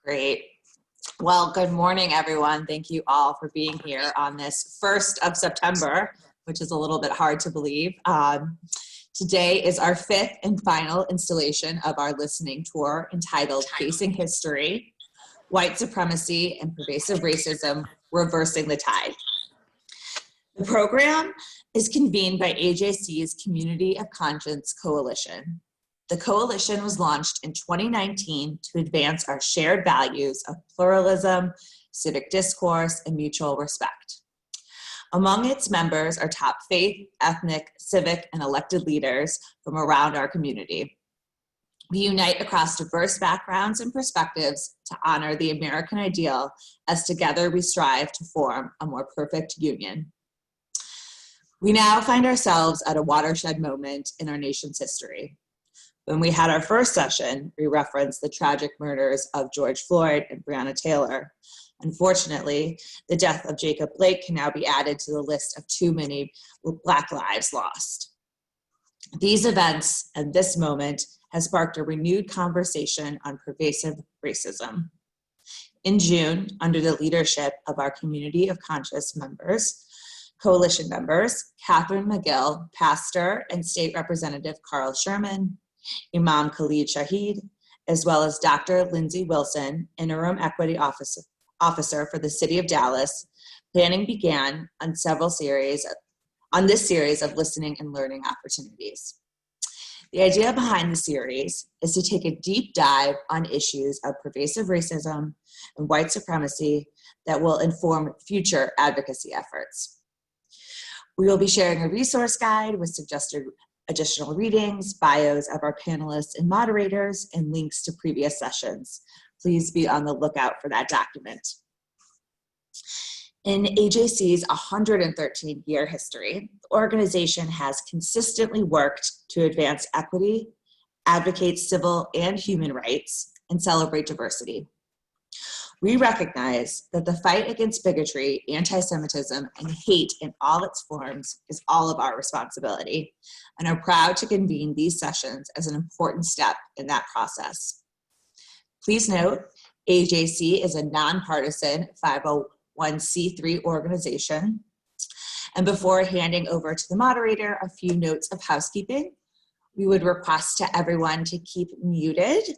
Great. Well, good morning, everyone. Thank you all for being here on this 1st of September, which is a little bit hard to believe. Today is our 5th and final installation of our listening tour entitled Facing History, White Supremacy and Pervasive Racism, Reversing the Tide. The program is convened by AJC's Community of Conscience Coalition. The coalition was launched in 2019 to advance our shared values of pluralism, civic discourse, and mutual respect. Among its members are top faith, ethnic, civic, and elected leaders from around our community. We unite across diverse backgrounds and perspectives to honor the American ideal, as together we strive to form a more perfect union. We now find ourselves at a watershed moment in our nation's history. When we had our first session, we referenced the tragic murders of George Floyd and Breonna Taylor. Unfortunately, the death of Jacob Blake can now be added to the list of too many Black lives lost. These events and this moment has sparked a renewed conversation on pervasive racism. In June, under the leadership of our Community of Conscious members, coalition members, Catherine McGill, Pastor and State Representative Carl Sherman, Imam Khalid Shahid, as well as Dr. Lindsay Wilson, Interim Equity Officer for the City of Dallas, planning began on this series of listening and learning opportunities. The idea behind the series is to take a deep dive on issues of pervasive racism and white supremacy that will inform future advocacy efforts. We will be sharing a resource guide with suggested additional readings, bios of our panelists and moderators, and links to previous sessions. Please be on the lookout for that document. In AJC's 113-year history, the organization has consistently worked to advance equity, advocate civil and human rights, and celebrate diversity. We recognize that the fight against bigotry, anti-Semitism, and hate in all its forms is all of our responsibility, and are proud to convene these sessions as an important step in that process. Please note, AJC is a nonpartisan 501c3 organization. And before handing over to the moderator, a few notes of housekeeping. We would request to everyone to keep muted.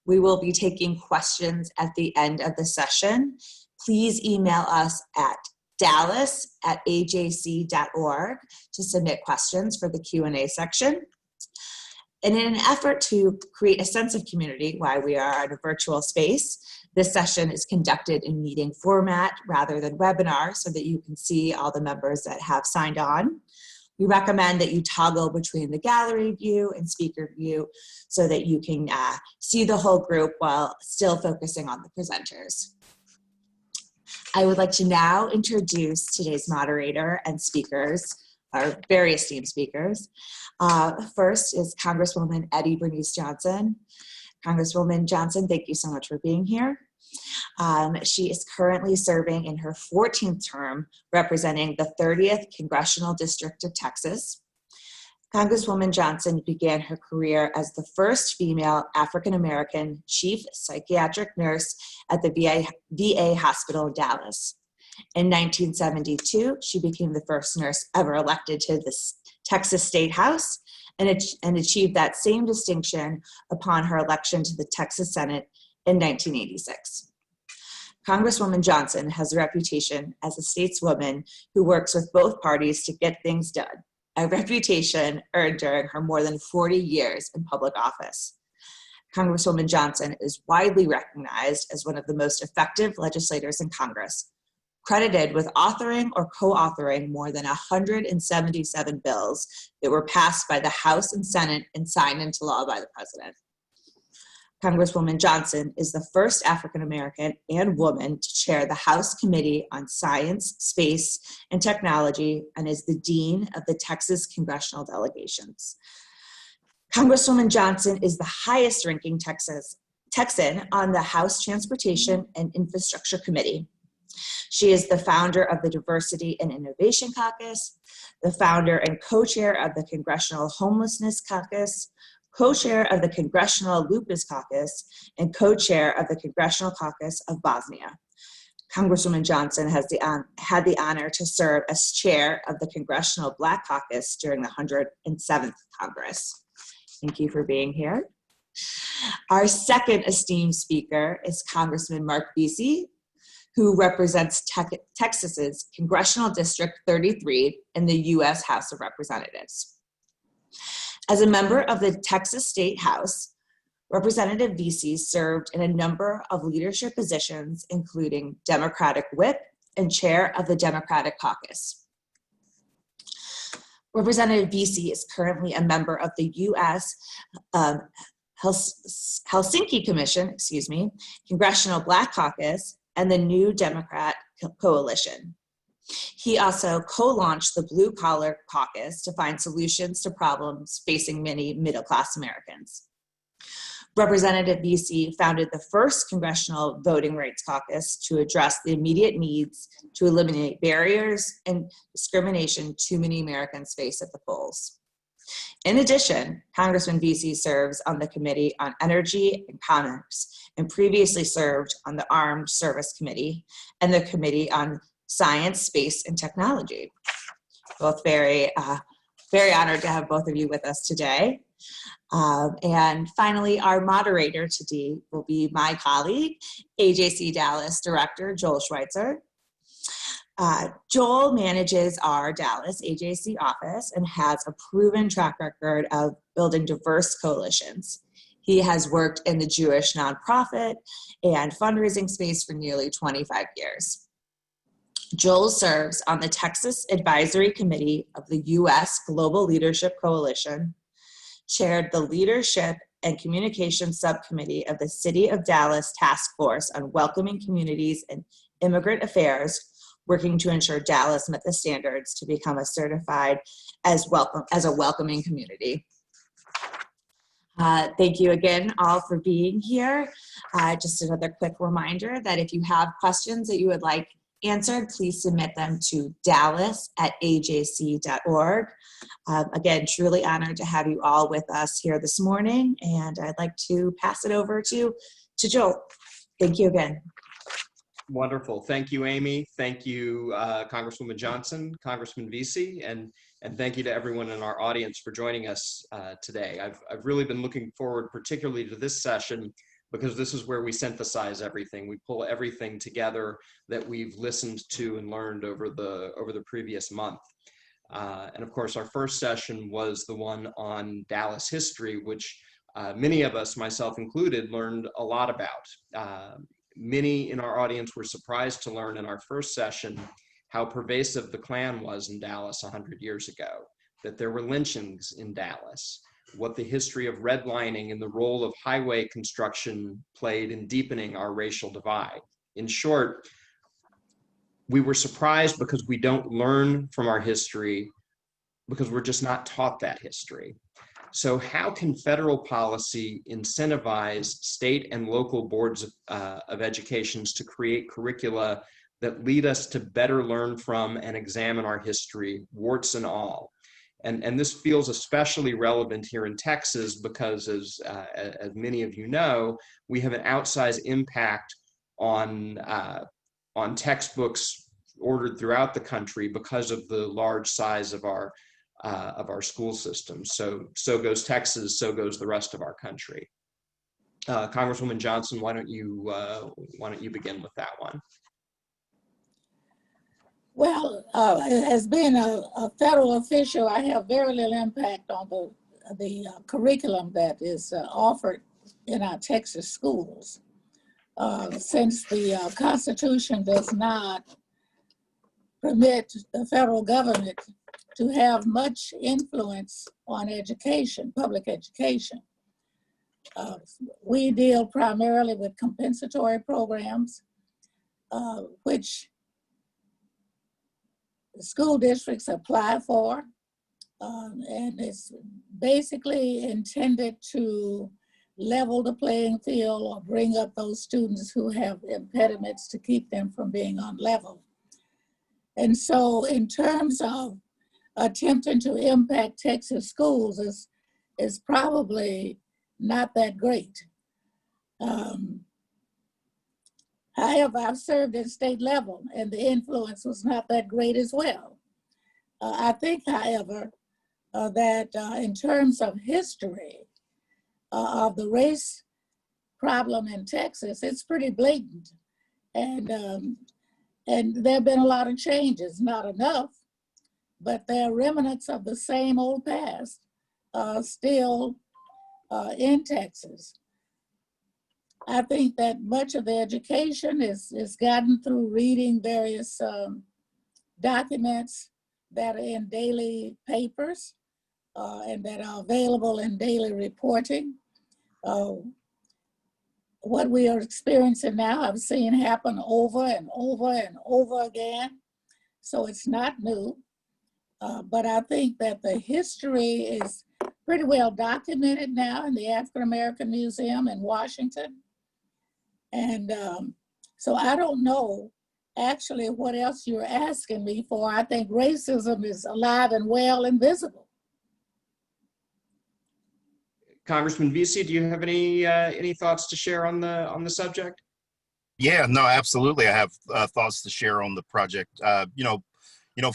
We will be taking questions at the end of the session. Please email us at dallas@ajc.org to submit questions for the Q&A section. And in an effort to create a sense of community while we are in a virtual space, this session is conducted in meeting format rather than webinar so that you can see all the members that have signed on. We recommend that you toggle between the gallery view and speaker view so that you can see the whole group while still focusing on the presenters. I would like to now introduce today's moderator and speakers, our very esteemed speakers. First is Congresswoman Bernice Johnson. Congresswoman Johnson, thank you so much for being here. She is currently serving in her 14th term representing the 30th Congressional District of Texas. Congresswoman Johnson began her career as the first female African-American chief psychiatric nurse at the VA hospital in Dallas. In 1972, she became the first nurse ever elected to the Texas State House and achieved that same distinction upon her election to the Texas Senate in 1986. Congresswoman Johnson has a reputation as a stateswoman who works with both parties to get things done, a reputation earned during her more than 40 years in public office. Congresswoman Johnson is widely recognized as one of the most effective legislators in Congress, credited with authoring or co-authoring more than 177 bills that were passed by the House and Senate and signed into law by the President. Congresswoman Johnson is the first African-American and woman to chair the House Committee on Science, Space, and Technology and is the Dean of the Texas Congressional Delegations. Congresswoman Johnson is the highest ranking Texan on the House Transportation and Infrastructure Committee. She is the founder of the Diversity and Innovation Caucus, the founder and co-chair of the Congressional Homelessness Caucus, co-chair of the Congressional Lupus Caucus, and co-chair of the Congressional Caucus of Bosnia. Congresswoman Johnson has had the honor to serve as chair of the Congressional Black Caucus during the 107th Congress. Thank you for being here. Our second esteemed speaker is Congressman Marc Veasey, who represents Texas's Congressional District 33 in the U.S. House of Representatives. As a member of the Texas State House, Representative Veasey served in a number of leadership positions, including Democratic Whip and Chair of the Democratic Caucus. Representative Veasey is currently a member of the U.S. Helsinki Commission, Congressional Black Caucus, and the New Democrat Coalition. He also co-launched the Blue Collar Caucus to find solutions to problems facing many middle-class Americans. Representative Veasey founded the first Congressional Voting Rights Caucus to address the immediate needs to eliminate barriers and discrimination too many Americans face at the polls. In addition, Congressman Veasey serves on the Committee on Energy and Commerce and previously served on the Armed Service Committee and the Committee on Science, Space, and Technology. Both very honored to have both of you with us today. And finally, our moderator today will be my colleague, AJC Dallas Director Joel Schwitzer. Joel manages our Dallas AJC office and has a proven track record of building diverse coalitions. He has worked in the Jewish nonprofit and fundraising space for nearly 25 years. Joel serves on the Texas Advisory Committee of the U.S. Global Leadership Coalition, chaired the Leadership and Communications Subcommittee of the City of Dallas Task Force on Welcoming Communities and Immigrant Affairs, working to ensure Dallas met the standards to become a certified as a welcoming community. Thank you again all for being here. Just another quick reminder that if you have questions that you would like answered, please submit them to dallas@ajc.org. Again, truly honored to have you all with us here this morning, and I'd like to pass it over to Joel. Thank you again. Wonderful. Thank you, Amy. Thank you, Congresswoman Johnson, Congressman Veasey, and thank you to everyone in our audience for joining us today. I've really been looking forward particularly to this session because this is where we synthesize everything. We pull everything together that we've listened to and learned over the previous month. And of course, our first session was the one on Dallas history, which many of us, myself included, learned a lot about. Many in our audience were surprised to learn in our first session how pervasive the Klan was in Dallas 100 years ago, that there were lynchings in Dallas, what the history of redlining and the role of highway construction played in deepening our racial divide. In short, we were surprised because we don't learn from our history because we're just not taught that history. So how can federal policy incentivize state and local boards of educations to create curricula that lead us to better learn from and examine our history, warts and all? And this feels especially relevant here in Texas because, as many of you know, we have an outsized impact on textbooks ordered throughout the country because of the large size of our school system. So goes Texas, so goes the rest of our country. Congresswoman Johnson, why don't you begin with that one? Well, as being a federal official, I have very little impact on the curriculum that is offered in our Texas schools. Since the Constitution does not permit the federal government to have much influence on education, public education. We deal primarily with compensatory programs, which the school districts apply for, and it's basically intended to level the playing field or bring up those students who have impediments to keep them from being on level. And so in terms of attempting to impact Texas schools, is probably not that great. However, I've served at state level and the influence was not that great as well. I think, however, that in terms of history of the race problem in Texas, it's pretty blatant. And there have been a lot of changes, not enough, but there are remnants of the same old past still in Texas. I think that much of the education is gotten through reading various documents that are in daily papers and that are available in daily reporting. What we are experiencing now, I've seen happen over and over and over again. So it's not new, but I think that the history is pretty well documented now in the African American Museum in Washington. And so I don't know actually what else you're asking me for. I think racism is alive and well and visible. Congressman Veasey, do you have any thoughts to share on the subject? Yeah, no, absolutely. I have thoughts to share on the project.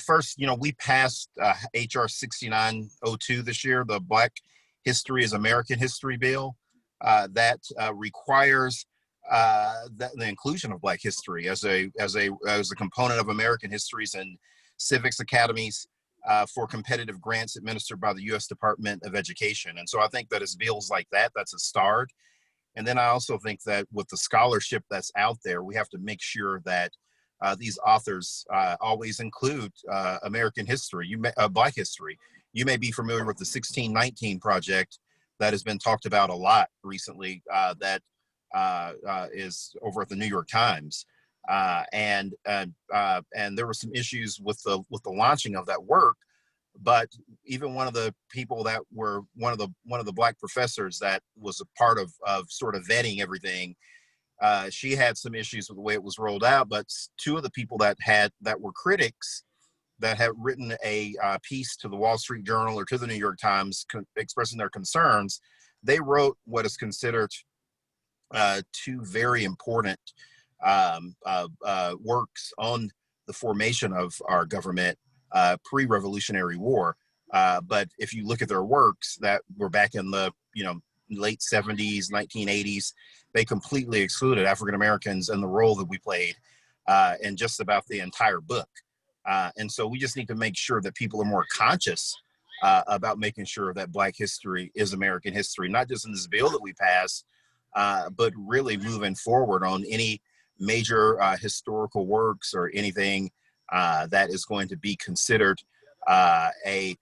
First, we passed HR 6902 this year, the Black History is American History bill that requires the inclusion of Black history as a component of American histories and civics academies for competitive grants administered by the U.S. Department of Education. And so I think that as bills like that, that's a start. And then I also think that with the scholarship that's out there, we have to make sure that these authors always include American history, Black history. You may be familiar with the 1619 project that has been talked about a lot recently that is over at the New York Times. And there were some issues with the launching of that work, but even one of the people that were one of the Black professors that was a part of sort of vetting everything, she had some issues with the way it was rolled out. But two of the people that were critics that had written a piece to the Wall Street Journal or to the New York Times expressing their concerns, they wrote what is considered two very important works on the formation of our government pre-Revolutionary War. But if you look at their works that were back in the late 70s, 1980s, they completely excluded African Americans and the role that we played in just about the entire book. And so we just need to make sure that people are more conscious about making sure that Black history is American history, not just in this bill that we passed, but really moving forward on any major historical works or anything that is going to be considered a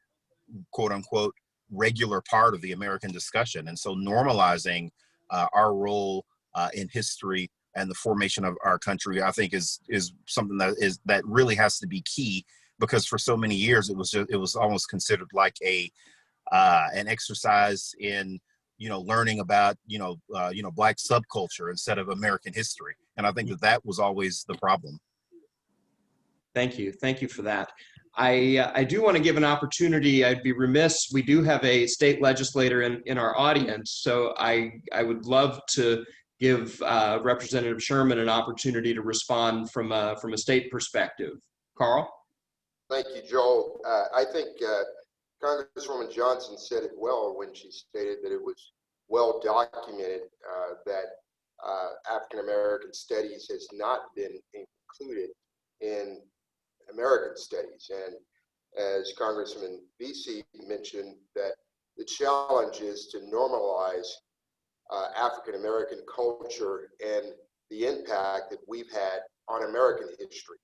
quote unquote regular part of the American discussion. And so normalizing our role in history and the formation of our country, I think is something that really has to be key, because for so many years it was almost considered like an exercise in learning about Black subculture instead of American history. And I think that was always the problem. Thank you for that. I do want to give an opportunity. I'd be remiss. We do have a state legislator in our audience, so I would love to give Representative Sherman an opportunity to respond from a state perspective. Carl? Thank you, Joel. I think Congresswoman Johnson said it well when she stated that it was well documented that African American studies has not been included in American studies. And as Congressman Veasey mentioned, that the challenge is to normalize African American culture and the impact that we've had on American history.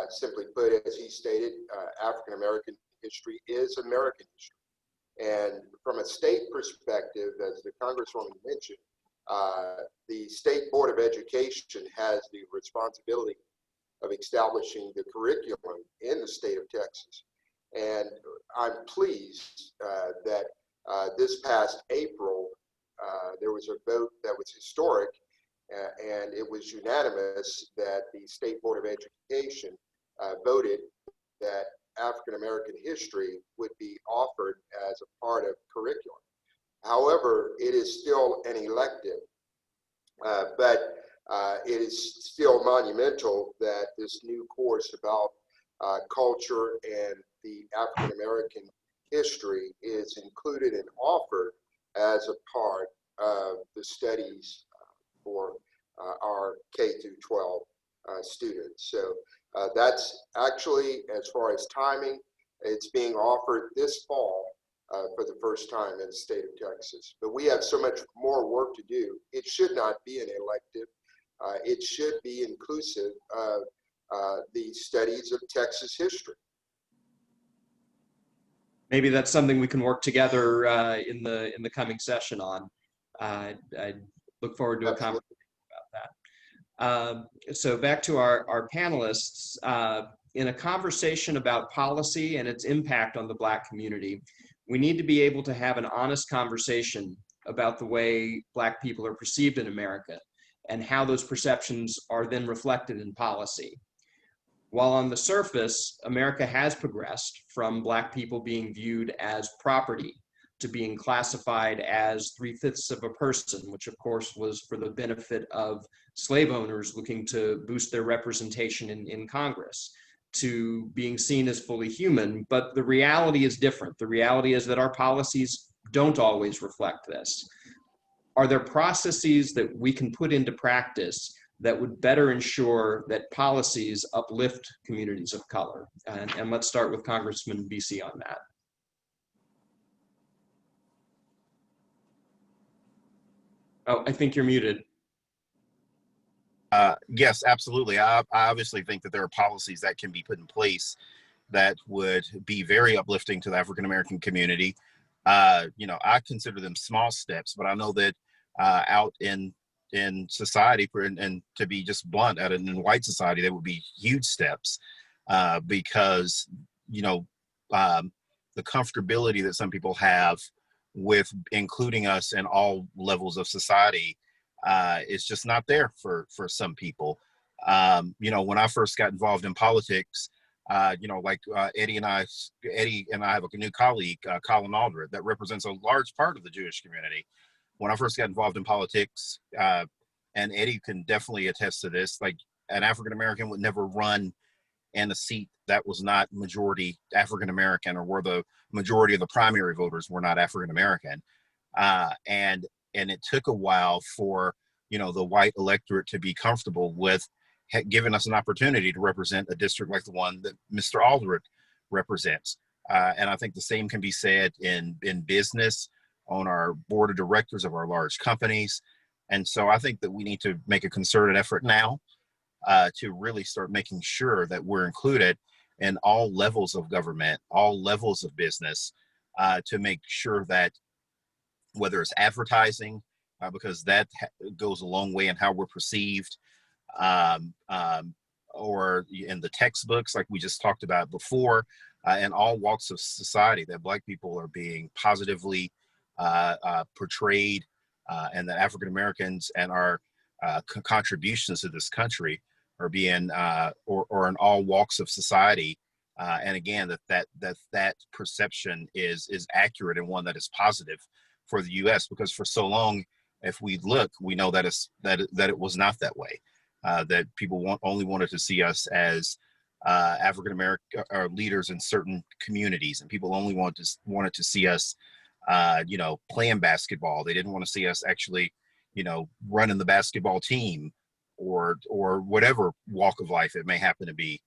Simply put, as he stated, African American history is American history. And from a state perspective, as the Congresswoman mentioned, the State Board of Education has the responsibility of establishing the curriculum in the state of Texas. And I'm pleased that this past April, there was a vote that was historic, and it was unanimous that the State Board of Education voted that African American history would be offered as a part of curriculum. However, it is still an elective, but it is still monumental that this new course about culture and the African American history is included and offered as a part of the studies for our K through 12 students. So that's actually, as far as timing, it's being offered this fall for the first time in the state of Texas. But we have so much more work to do. It should not be an elective. It should be inclusive of the studies of Texas history. Maybe that's something we can work together in the coming session on. I look forward to a conversation about that. So back to our panelists. In a conversation about policy and its impact on the Black community, we need to be able to have an honest conversation about the way Black people are perceived in America and how those perceptions are then reflected in policy. While on the surface, America has progressed from Black people being viewed as property to being classified as 3/5 of a person, which of course was for the benefit of slave owners looking to boost their representation in Congress, to being seen as fully human. But the reality is different. The reality is that our policies don't always reflect this. Are there processes that we can put into practice that would better ensure that policies uplift communities of color? And let's start with Congressman Veasey on that. Oh, I think you're muted. Yes, absolutely. I obviously think that there are policies that can be put in place that would be very uplifting to the African American community. You know, I consider them small steps, but I know that out in society, and to be just blunt, out in white society, there would be huge steps because, you know, the comfortability that some people have with including us in all levels of society is just not there for some people. You know, when I first got involved in politics, you know, like Eddie and I have a new colleague, Colin Aldred, that represents a large part of the Jewish community. When I first got involved in politics, and Eddie can definitely attest to this, like an African American would never run in a seat that was not majority African American, or where the majority of the primary voters were not African American. And it took a while for, you know, the white electorate to be comfortable with giving us an opportunity to represent a district like the one that Mr. Aldred represents. And I think the same can be said in business, on our board of directors of our large companies. And so I think that we need to make a concerted effort now to really start making sure that we're included in all levels of government, all levels of business, to make sure that whether it's advertising, because that goes a long way in how we're perceived, or in the textbooks, like we just talked about before, in all walks of society, that Black people are being positively portrayed, and that African Americans and our contributions to this country are being, or in all walks of society. And again, that perception is accurate and one that is positive for the U.S. Because for so long, if we look, we know that it was not that way. That people only wanted to see us as African American leaders in certain communities, and people only wanted to see us, you know, playing basketball. They didn't want to see us actually, you know, running the basketball team, or whatever walk of life it may happen to be.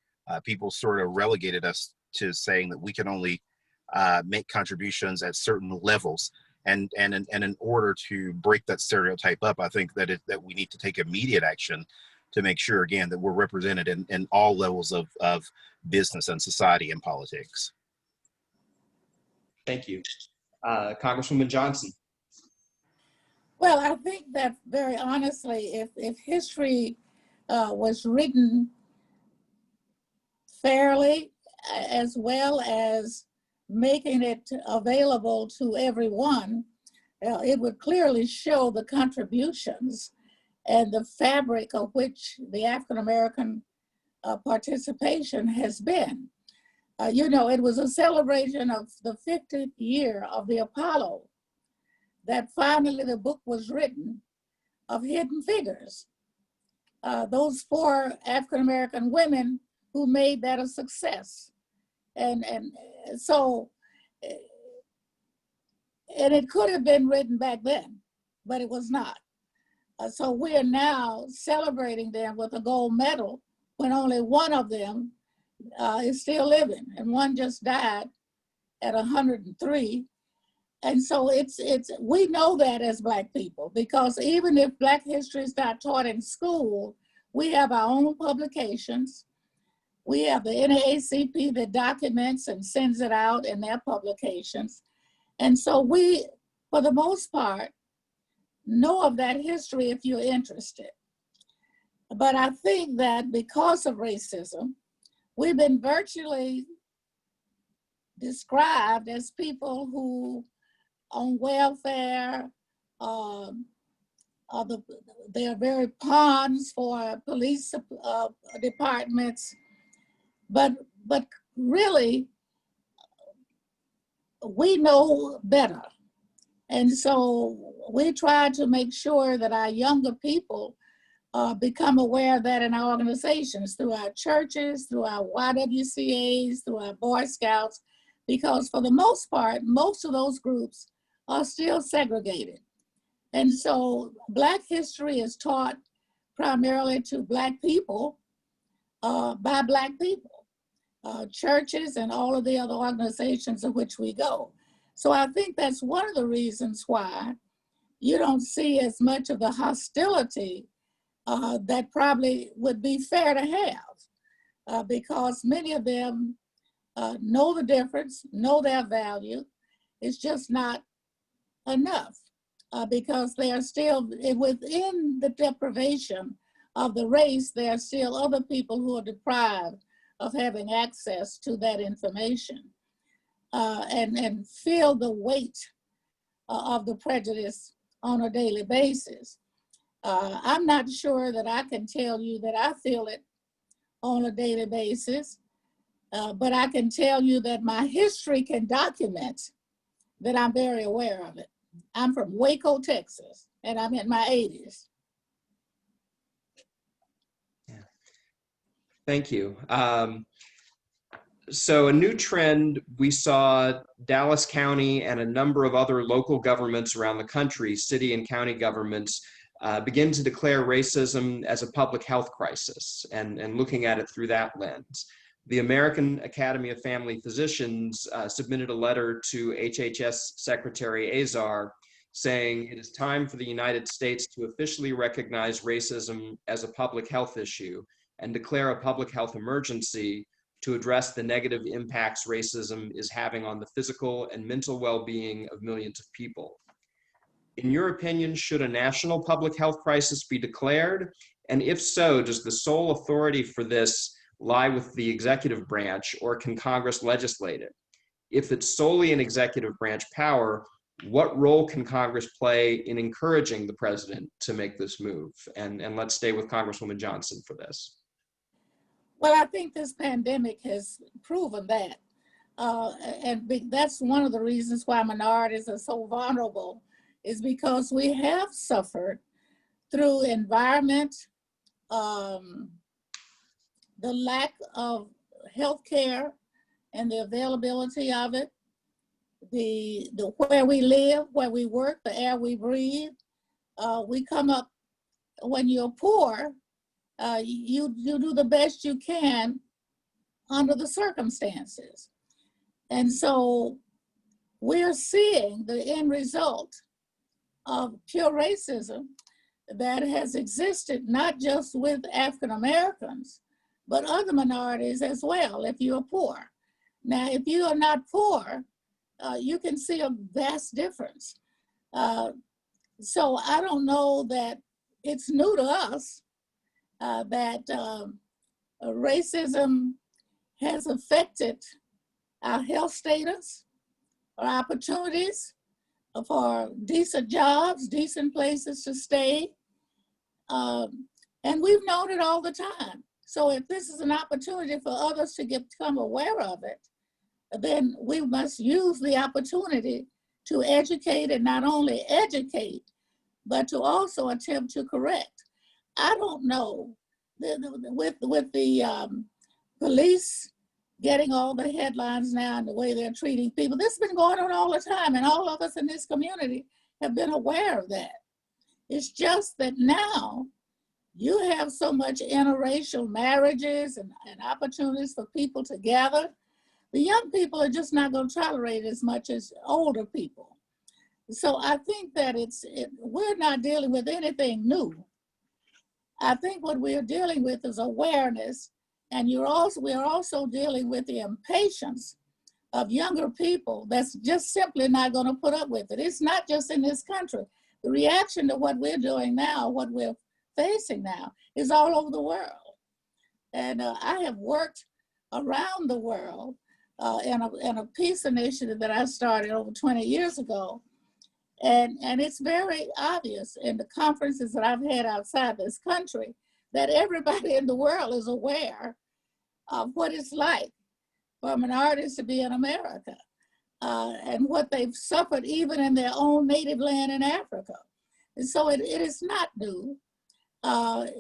People sort of relegated us to saying that we can only make contributions at certain levels. And in order to break that stereotype up, I think that we need to take immediate action to make sure, again, that we're represented in all levels of business and society and politics. Thank you. Congresswoman Johnson. Well, I think that very honestly, if history was written fairly, as well as making it available to everyone, it would clearly show the contributions and the fabric of which the African American participation has been. You know, it was a celebration of the 50th year of the Apollo that finally the book was written of Hidden Figures. Those 4 African-American women who made that a success. And so, and it could have been written back then, but it was not. So we are now celebrating them with a gold medal when only one of them is still living, and one just died at 103. And so we know that as Black people, because even if Black history is not taught in school, we have our own publications. We have the NAACP that documents and sends it out in their publications. And so we, for the most part, know of that history if you're interested. But I think that because of racism, we've been virtually described as people who on welfare, they are very pawns for police departments, but really, we know better. And so we try to make sure that our younger people become aware of that in our organizations, through our churches, through our YWCAs, through our Boy Scouts, because for the most part, most of those groups are still segregated. And so Black history is taught primarily to Black people by Black people, churches and all of the other organizations in which we go. So I think that's one of the reasons why you don't see as much of the hostility that probably would be fair to have, because many of them know the difference, know their value. It's just not enough because they are still within the deprivation of the race. There are still other people who are deprived of having access to that information and feel the weight of the prejudice on a daily basis. I'm not sure that I can tell you that I feel it on a daily basis, but I can tell you that my history can document that I'm very aware of it. I'm from Waco, Texas, and I'm in my 80s. Yeah. Thank you. So a new trend, we saw Dallas County and a number of other local governments around the country, city and county governments, begin to declare racism as a public health crisis and looking at it through that lens. The American Academy of Family Physicians submitted a letter to HHS Secretary Azar saying it is time for the United States to officially recognize racism as a public health issue and declare a public health emergency to address the negative impacts racism is having on the physical and mental well-being of millions of people. In your opinion, should a national public health crisis be declared? And if so, does the sole authority for this lie with the executive branch, or can Congress legislate it? If it's solely an executive branch power, what role can Congress play in encouraging the president to make this move? And let's stay with Congresswoman Johnson for this. Well, I think this pandemic has proven that. That's one of the reasons why minorities are so vulnerable, is because we have suffered through environment, the lack of health care and the availability of it, the where we live, where we work, the air we breathe. We come up, when you're poor, you do the best you can under the circumstances. And so we're seeing the end result of pure racism that has existed not just with African Americans, but other minorities as well, if you're poor. Now, if you are not poor, you can see a vast difference. So I don't know that it's new to us that racism has affected our health status, our opportunities for decent jobs, decent places to stay. And we've known it all the time. So if this is an opportunity for others to become aware of it, then we must use the opportunity to educate, and not only educate, but to also attempt to correct. I don't know, with the police getting all the headlines now and the way they're treating people, this has been going on all the time, and all of us in this community have been aware of that. It's just that now you have so much interracial marriages and opportunities for people to gather. The young people are just not going to tolerate as much as older people. So I think that we're not dealing with anything new. I think what we're dealing with is awareness, and we're also dealing with the impatience of younger people that's just simply not going to put up with it. It's not just in this country. The reaction to what we're doing now, what we're facing now, is all over the world. And I have worked around the world in a peace initiative that I started over 20 years ago. And it's very obvious in the conferences that I've had outside this country that everybody in the world is aware of what it's like for minorities to be in America and what they've suffered even in their own native land in Africa. And so it is not new.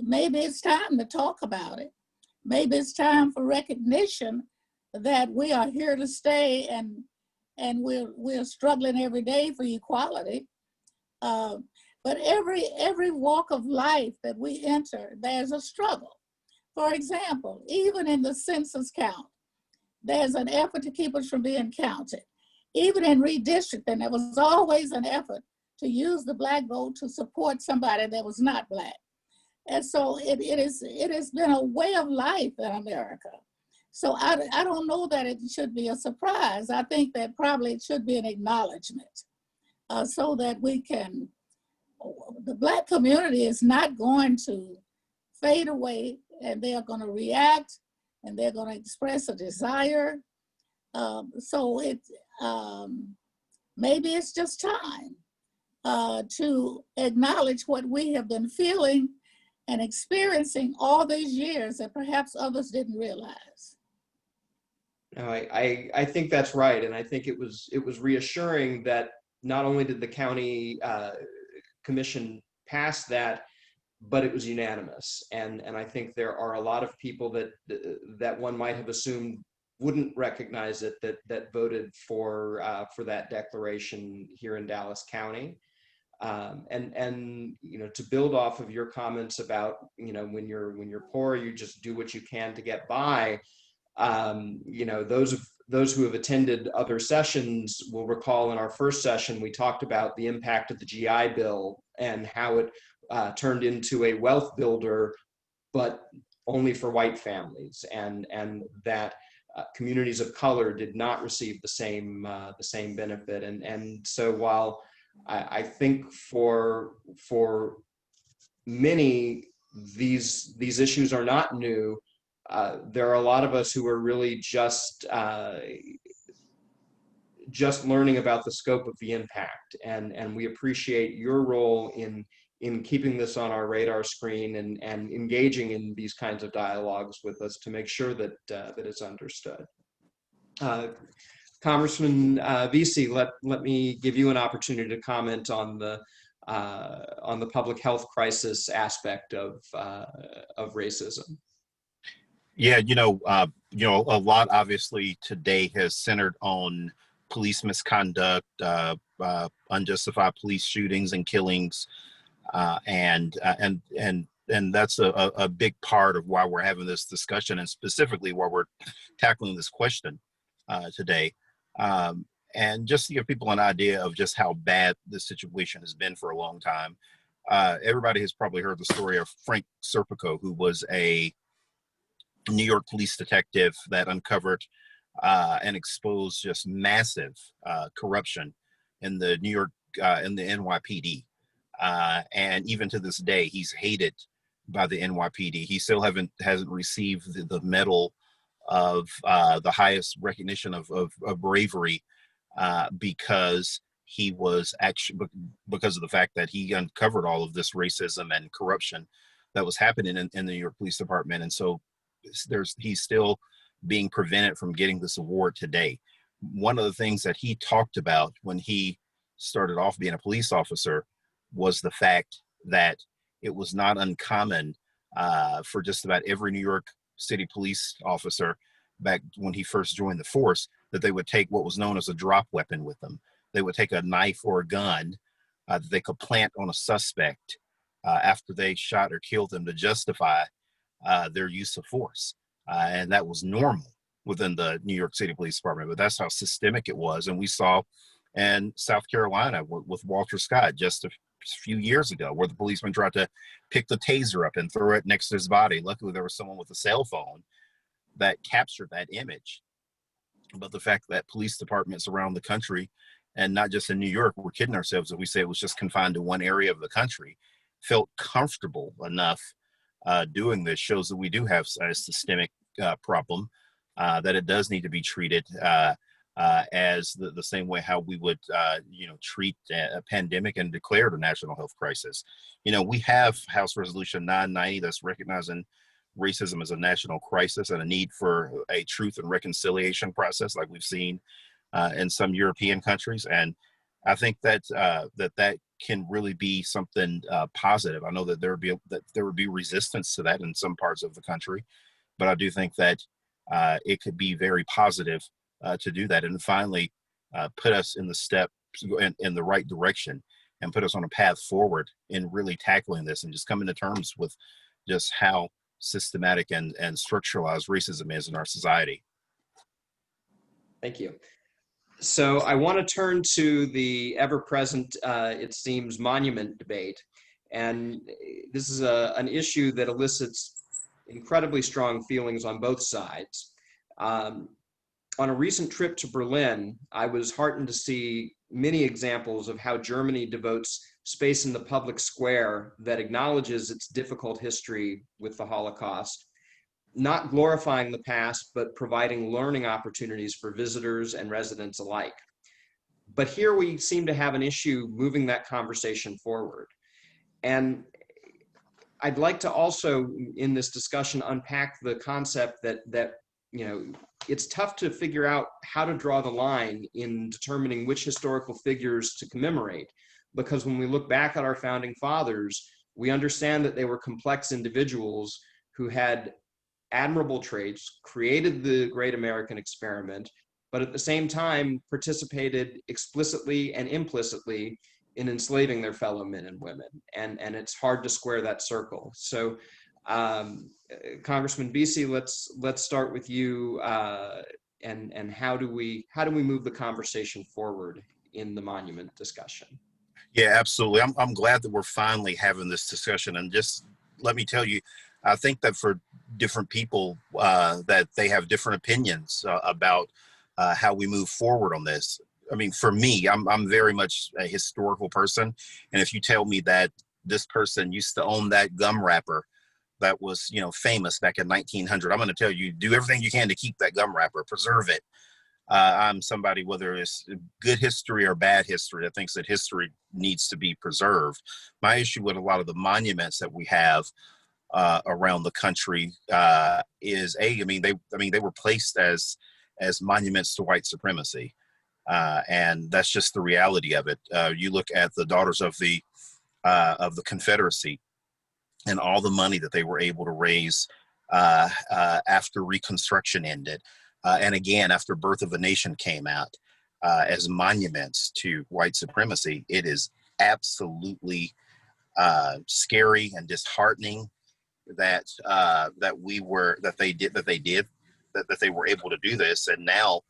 Maybe it's time to talk about it. Maybe it's time for recognition that we are here to stay, and we're struggling every day for equality. But every walk of life that we enter, there's a struggle. For example, even in the census count, there's an effort to keep us from being counted. Even in redistricting, there was always an effort to use the Black vote to support somebody that was not Black. And so it has been a way of life in America. So I don't know that it should be a surprise. I think that probably it should be an acknowledgement so that the Black community is not going to fade away, and they are going to react, and they're going to express a desire. So maybe it's just time to acknowledge what we have been feeling and experiencing all these years that perhaps others didn't realize. No, I think that's right, and I think it was reassuring that not only did the county commission pass that, but it was unanimous. And I think there are a lot of people that one might have assumed wouldn't recognize it that voted for that declaration here in Dallas County. And to build off of your comments about when you're poor, you just do what you can to get by. Those who have attended other sessions will recall in our first session we talked about the impact of the GI Bill and how it turned into a wealth builder, but only for white families, and that communities of color did not receive the same benefit. And so while I think for many these issues are not new, there are a lot of us who are really just learning about the scope of the impact, and we appreciate your role in keeping this on our radar screen and engaging in these kinds of dialogues with us to make sure that it's understood. Congressman Veasey, let me give you an opportunity to comment on the public health crisis aspect of racism. Yeah, a lot obviously today has centered on police misconduct, unjustified police shootings and killings, and that's a big part of why we're having this discussion, and specifically why we're tackling this question today. And just to give people an idea of just how bad this situation has been for a long time, everybody has probably heard the story of Frank Serpico, who was a New York police detective that uncovered and exposed just massive corruption in the New York in the NYPD, and even to this day he's hated by the NYPD. He still hasn't received the medal of the highest recognition of bravery because he was because of the fact that he uncovered all of this racism and corruption that was happening in the New York Police Department. And so he's still being prevented from getting this award today. One of the things that he talked about when he started off being a police officer was the fact that it was not uncommon for just about every New York City police officer back when he first joined the force, that they would take what was known as a drop weapon with them. They would take a knife or a gun that they could plant on a suspect after they shot or killed them to justify their use of force. And that was normal within the New York City Police Department, but that's how systemic it was. And we saw in South Carolina with Walter Scott just a few years ago, where the policeman tried to pick the taser up and throw it next to his body. Luckily, there was someone with a cell phone that captured that image. But the fact that police departments around the country, and not just in New York, we're kidding ourselves if we say it was just confined to one area of the country, felt comfortable enough doing this, shows that we do have a systemic problem, that it does need to be treated as the same way how we would, treat a pandemic and declare a national health crisis. We have House Resolution 990 that's recognizing racism as a national crisis and a need for a truth and reconciliation process, like we've seen in some European countries. And I think that that can really be something positive. I know that there would be resistance to that in some parts of the country, but I do think that it could be very positive to do that, and finally put us in the step in the right direction, and put us on a path forward in really tackling this and just coming to terms with just how systematic and structuralized racism is in our society. Thank you. So I want to turn to the ever-present, it seems, monument debate. And this is an issue that elicits incredibly strong feelings on both sides. On a recent trip to Berlin, I was heartened to see many examples of how Germany devotes space in the public square that acknowledges its difficult history with the Holocaust, not glorifying the past, but providing learning opportunities for visitors and residents alike. But here we seem to have an issue moving that conversation forward. And I'd like to also, in this discussion, unpack the concept that it's tough to figure out how to draw the line in determining which historical figures to commemorate. Because when we look back at our founding fathers, we understand that they were complex individuals who had admirable traits, created the great American experiment, but at the same time participated explicitly and implicitly in enslaving their fellow men and women. And it's hard to square that circle. So Congressman Veasey, let's start with you, and how do we move the conversation forward in the monument discussion? Yeah, absolutely. I'm glad that we're finally having this discussion. And just let me tell you, I think that for different people, that they have different opinions about how we move forward on this. I mean, for me, I'm very much a historical person. And if you tell me that this person used to own that gum wrapper that was, famous back in 1900, I'm going to tell you, do everything you can to keep that gum wrapper, preserve it. I'm somebody, whether it's good history or bad history, that thinks that history needs to be preserved. My issue with a lot of the monuments that we have around the country is they were placed as monuments to white supremacy, and that's just the reality of it. You look at the Daughters of the Confederacy and all the money that they were able to raise after Reconstruction ended. And again, after Birth of a Nation came out, as monuments to white supremacy, it is absolutely scary and disheartening that they were able to do this. And now,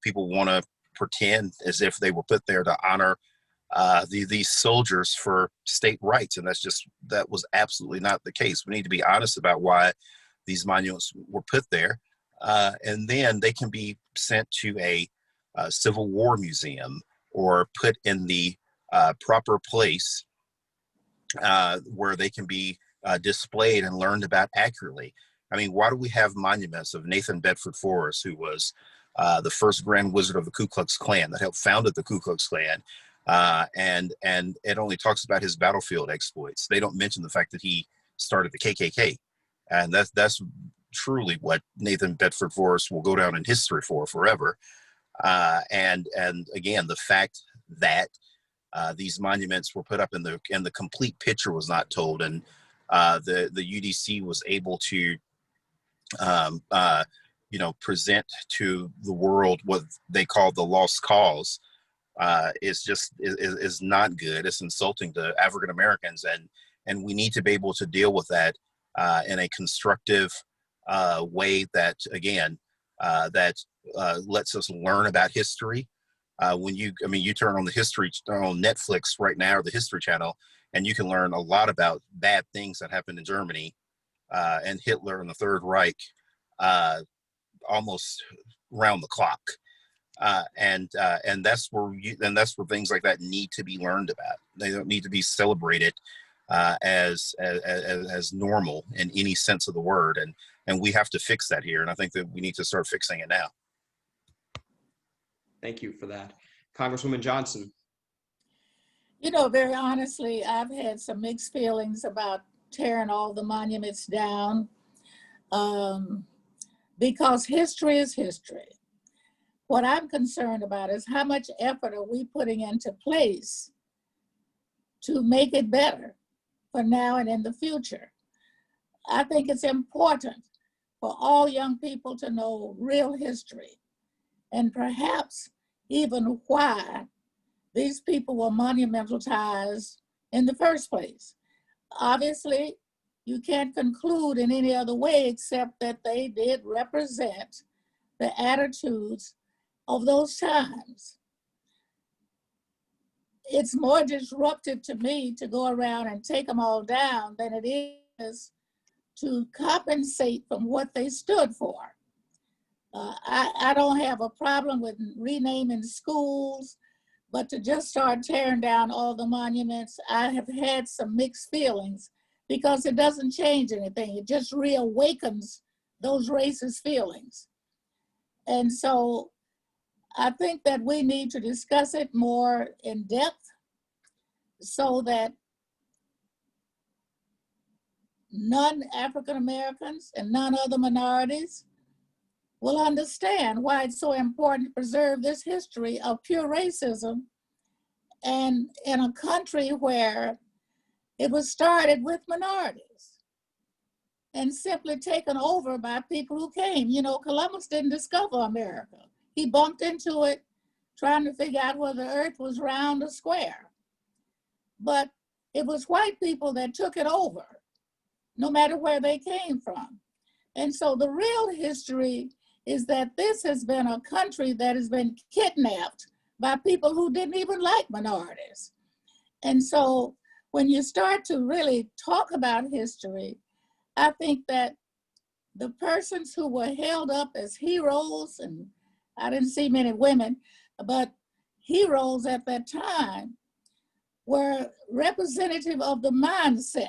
people want to pretend as if they were put there to honor these soldiers for state rights, and that was absolutely not the case. We need to be honest about why these monuments were put there. And then they can be sent to a Civil War museum or put in the proper place where they can be displayed and learned about accurately. I mean, why do we have monuments of Nathan Bedford Forrest, who was the first Grand Wizard of the Ku Klux Klan, that helped founded the Ku Klux Klan? And it only talks about his battlefield exploits. They don't mention the fact that he started the KKK. And that's truly what Nathan Bedford Forrest will go down in history for forever. And again, the fact that these monuments were put up and the complete picture was not told, and the UDC was able to present to the world what they call the lost cause is not good. It's insulting to African Americans, and we need to be able to deal with that in a constructive way that again lets us learn about history. When you turn on the history on Netflix right now, or the History Channel, and you can learn a lot about bad things that happened in Germany and Hitler and the Third Reich almost round the clock. And that's where things like that need to be learned about. They don't need to be celebrated as normal in any sense of the word. And we have to fix that here. And I think that we need to start fixing it now. Thank you for that. Congresswoman Johnson. You know, very honestly, I've had some mixed feelings about tearing all the monuments down because history is history. What I'm concerned about is how much effort are we putting into place to make it better for now and in the future. I think it's important for all young people to know real history and perhaps even why these people were monumentalized in the first place. Obviously, you can't conclude in any other way except that they did represent the attitudes of those times. It's more disruptive to me to go around and take them all down than it is to compensate from what they stood for. I don't have a problem with renaming schools, but to just start tearing down all the monuments, I have had some mixed feelings because it doesn't change anything. It just reawakens those racist feelings. And so I think that we need to discuss it more in depth so that non-African Americans and none other minorities will understand why it's so important to preserve this history of pure racism, and in a country where it was started with minorities and simply taken over by people who came. You know, Columbus didn't discover America. He bumped into it trying to figure out whether the earth was round or square. But it was white people that took it over, no matter where they came from. And so the real history is that this has been a country that has been kidnapped by people who didn't even like minorities. And so when you start to really talk about history, I think that the persons who were held up as heroes, and I didn't see many women, but heroes at that time were representative of the mindset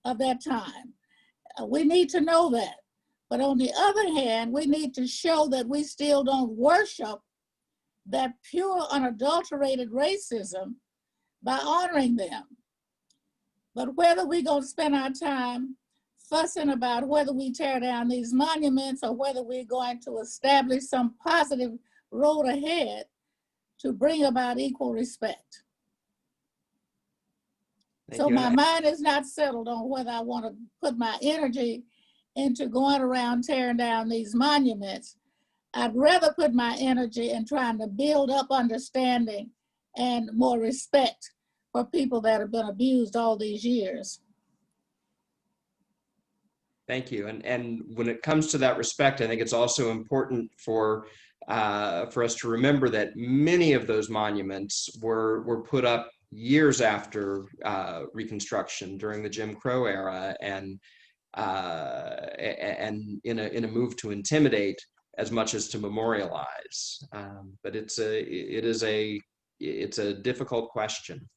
of that time. We need to know that. But on the other hand, we need to show that we still don't worship that pure, unadulterated racism by honoring them. But whether we're going to spend our time fussing about whether we tear down these monuments or whether we're going to establish some positive road ahead to bring about equal respect. So my mind is not settled on whether I want to put my energy into going around tearing down these monuments. I'd rather put my energy in trying to build up understanding and more respect for people that have been abused all these years. Thank you. And when it comes to that respect, I think it's also important for us to remember that many of those monuments were put up years after Reconstruction, during the Jim Crow era, and in a move to intimidate as much as to memorialize. But it's a difficult question.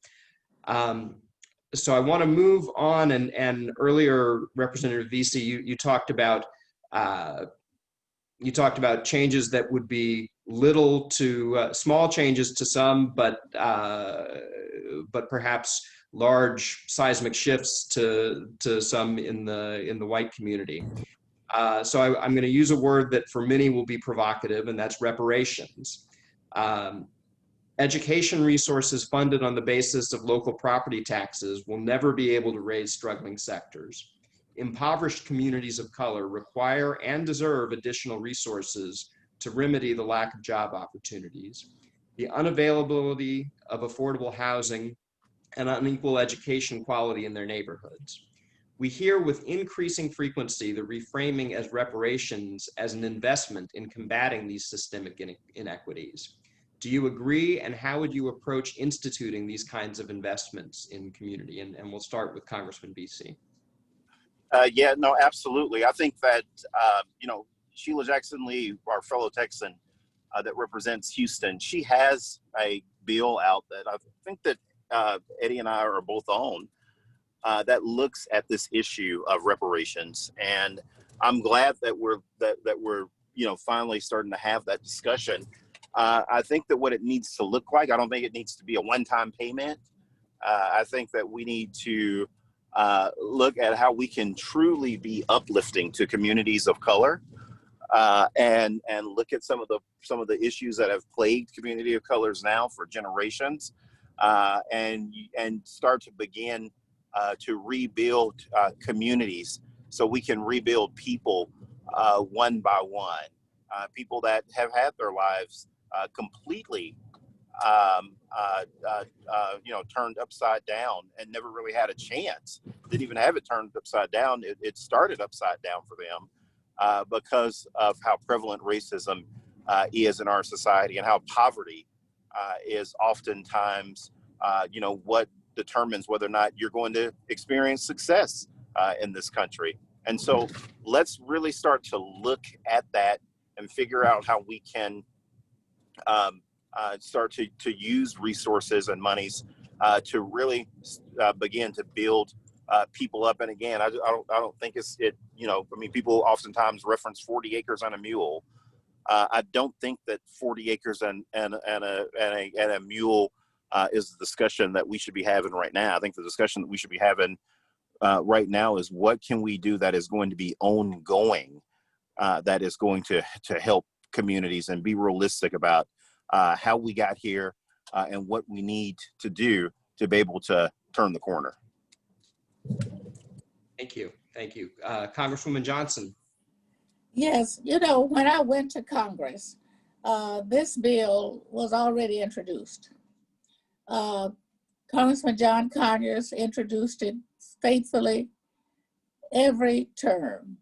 So I want to move on, and earlier, Representative Veasey, you talked about changes that would be little to small changes to some, but perhaps large seismic shifts to some in the white community. I'm going to use a word that for many will be provocative, and that's reparations. Education resources funded on the basis of local property taxes will never be able to raise struggling sectors. Impoverished communities of color require and deserve additional resources to remedy the lack of job opportunities, the unavailability of affordable housing, and unequal education quality in their neighborhoods. We hear with increasing frequency the reframing as reparations as an investment in combating these systemic inequities. Do you agree, and how would you approach instituting these kinds of investments in community? And we'll start with Congressman Veasey. Yeah, no, absolutely. I think that, Sheila Jackson Lee, our fellow Texan that represents Houston, she has a bill out that I think that Eddie and I are both on that looks at this issue of reparations. And I'm glad that we're finally starting to have that discussion. I think that what it needs to look like, I don't think it needs to be a one-time payment. I think that we need to look at how we can truly be uplifting to communities of color, and look at some of the issues that have plagued community of colors now for generations, and start to begin to rebuild communities so we can rebuild people one by one, people that have had their lives completely turned upside down and never really had a chance. Didn't even have it turned upside down. It started upside down for them because of how prevalent racism is in our society, and how poverty is oftentimes, what determines whether or not you're going to experience success in this country. And so let's really start to look at that and figure out how we can start to use resources and monies to really begin to build people up. And again, I don't think people oftentimes reference 40 acres and a mule. I don't think that 40 acres and a mule is the discussion that we should be having right now. I think the discussion that we should be having right now is what can we do that is going to be ongoing, that is going to help communities, and be realistic about how we got here and what we need to do to be able to turn the corner. Thank you. Congresswoman Johnson. Yes, when I went to Congress, this bill was already introduced. Congressman John Conyers introduced it faithfully every term.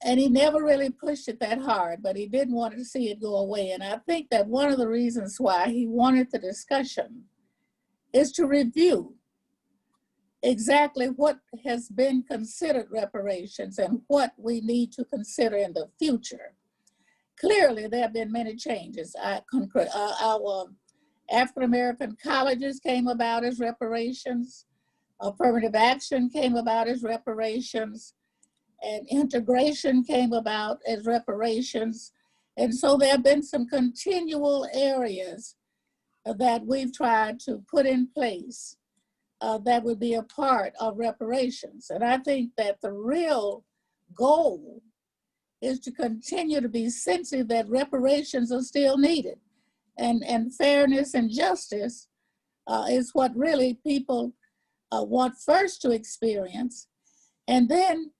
And he never really pushed it that hard, but he didn't want to see it go away. And I think that one of the reasons why he wanted the discussion is to review exactly what has been considered reparations and what we need to consider in the future. Clearly, there have been many changes. Our African-American colleges came about as reparations. Affirmative action came about as reparations. And integration came about as reparations. And so there have been some continual areas that we've tried to put in place that would be a part of reparations. And I think that the real goal is to continue to be sensitive that reparations are still needed. And fairness and justice is what really people want first to experience. And then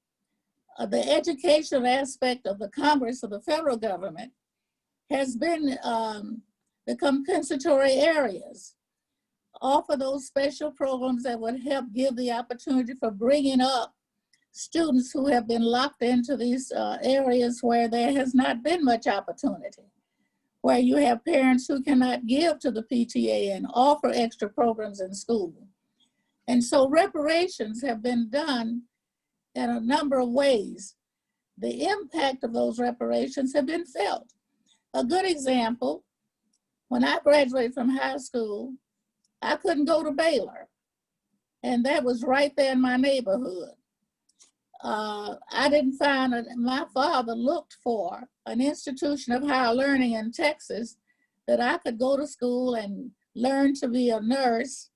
the educational aspect of the Congress of the federal government has been the compensatory areas. Offer those special programs that would help give the opportunity for bringing up students who have been locked into these areas where there has not been much opportunity, where you have parents who cannot give to the PTA and offer extra programs in school. And so reparations have been done in a number of ways. The impact of those reparations have been felt. A good example, when I graduated from high school, I couldn't go to Baylor, and that was right there in my neighborhood. I didn't find, my father looked for an institution of higher learning in Texas that I could go to school and learn to be a nurse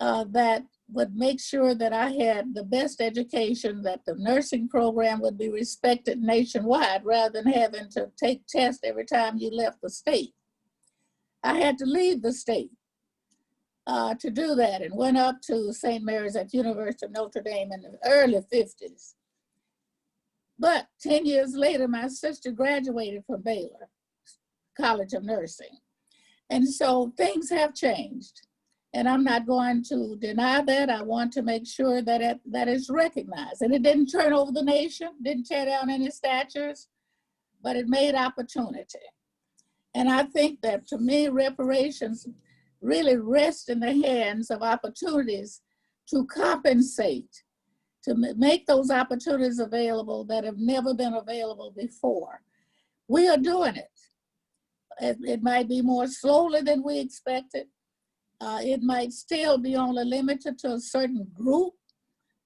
that would make sure that I had the best education, that the nursing program would be respected nationwide rather than having to take tests every time you left the state. I had to leave the state to do that, and went up to St. Mary's at University of Notre Dame in the early 50s. But 10 years later, my sister graduated from Baylor College of Nursing. And so things have changed. And I'm not going to deny that. I want to make sure that that is recognized. And it didn't turn over the nation, didn't tear down any statues, but it made opportunity. And I think that, to me, reparations really rest in the hands of opportunities to compensate, to make those opportunities available that have never been available before. We are doing it. It might be more slowly than we expected. It might still be only limited to a certain group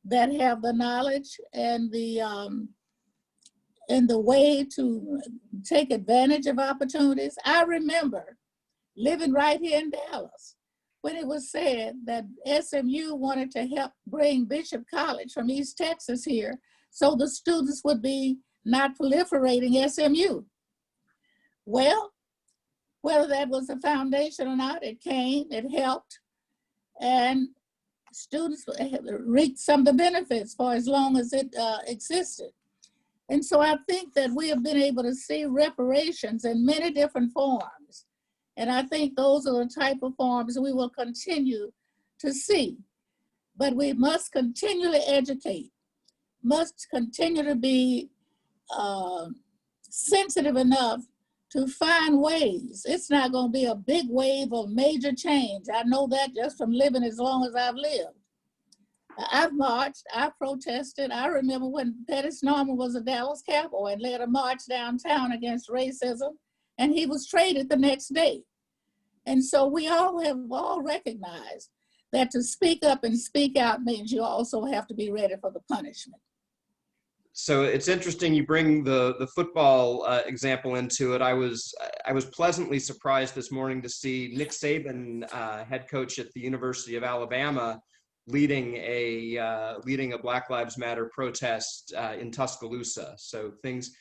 that have the knowledge and the way to take advantage of opportunities. I remember living right here in Dallas when it was said that SMU wanted to help bring Bishop College from East Texas here so the students would be not proliferating SMU. Well, whether that was a foundation or not, it came, it helped, and students reaped some of the benefits for as long as it existed. And so I think that we have been able to see reparations in many different forms. And I think those are the type of forms we will continue to see. But we must continually educate, must continue to be sensitive enough to find ways. It's not going to be a big wave of major change. I know that just from living as long as I've lived. I've marched, I protested. I remember when Pettis Norman was a Dallas Cowboy and led a march downtown against racism, and he was traded the next day. And so we all have recognized that to speak up and speak out means you also have to be ready for the punishment. So it's interesting you bring the football example into it. I was pleasantly surprised this morning to see Nick Saban, head coach at the University of Alabama, leading a Black Lives Matter protest in Tuscaloosa. So things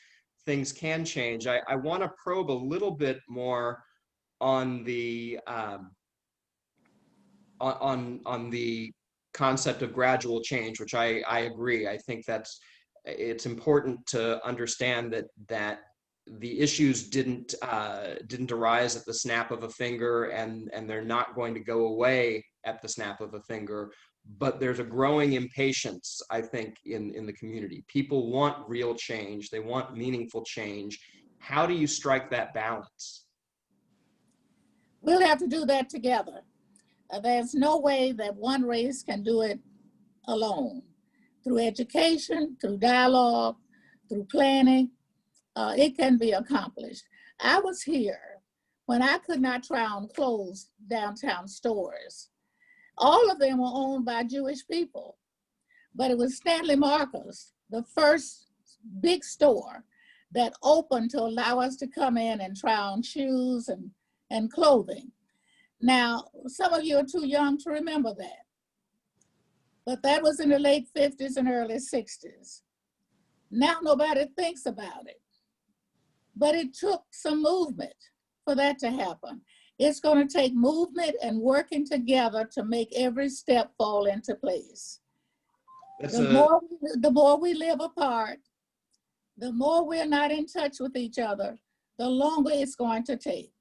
can change. I want to probe a little bit more on the on the concept of gradual change, which I agree. I think it's important to understand that the issues didn't arise at the snap of a finger, and they're not going to go away at the snap of a finger. But there's a growing impatience, I think, in the community. People want real change. They want meaningful change. How do you strike that balance? We'll have to do that together. There's no way that one race can do it alone. Through education, through dialogue, through planning, it can be accomplished. I was here when I could not try on clothes downtown stores. All of them were owned by Jewish people, but it was Stanley Marcus, the first big store that opened to allow us to come in and try on shoes and clothing. Now, some of you are too young to remember that, but that was in the late 50s and early 60s. Now nobody thinks about it, but it took some movement for that to happen. It's going to take movement and working together to make every step fall into place. The more we live apart, the more we're not in touch with each other, the longer it's going to take.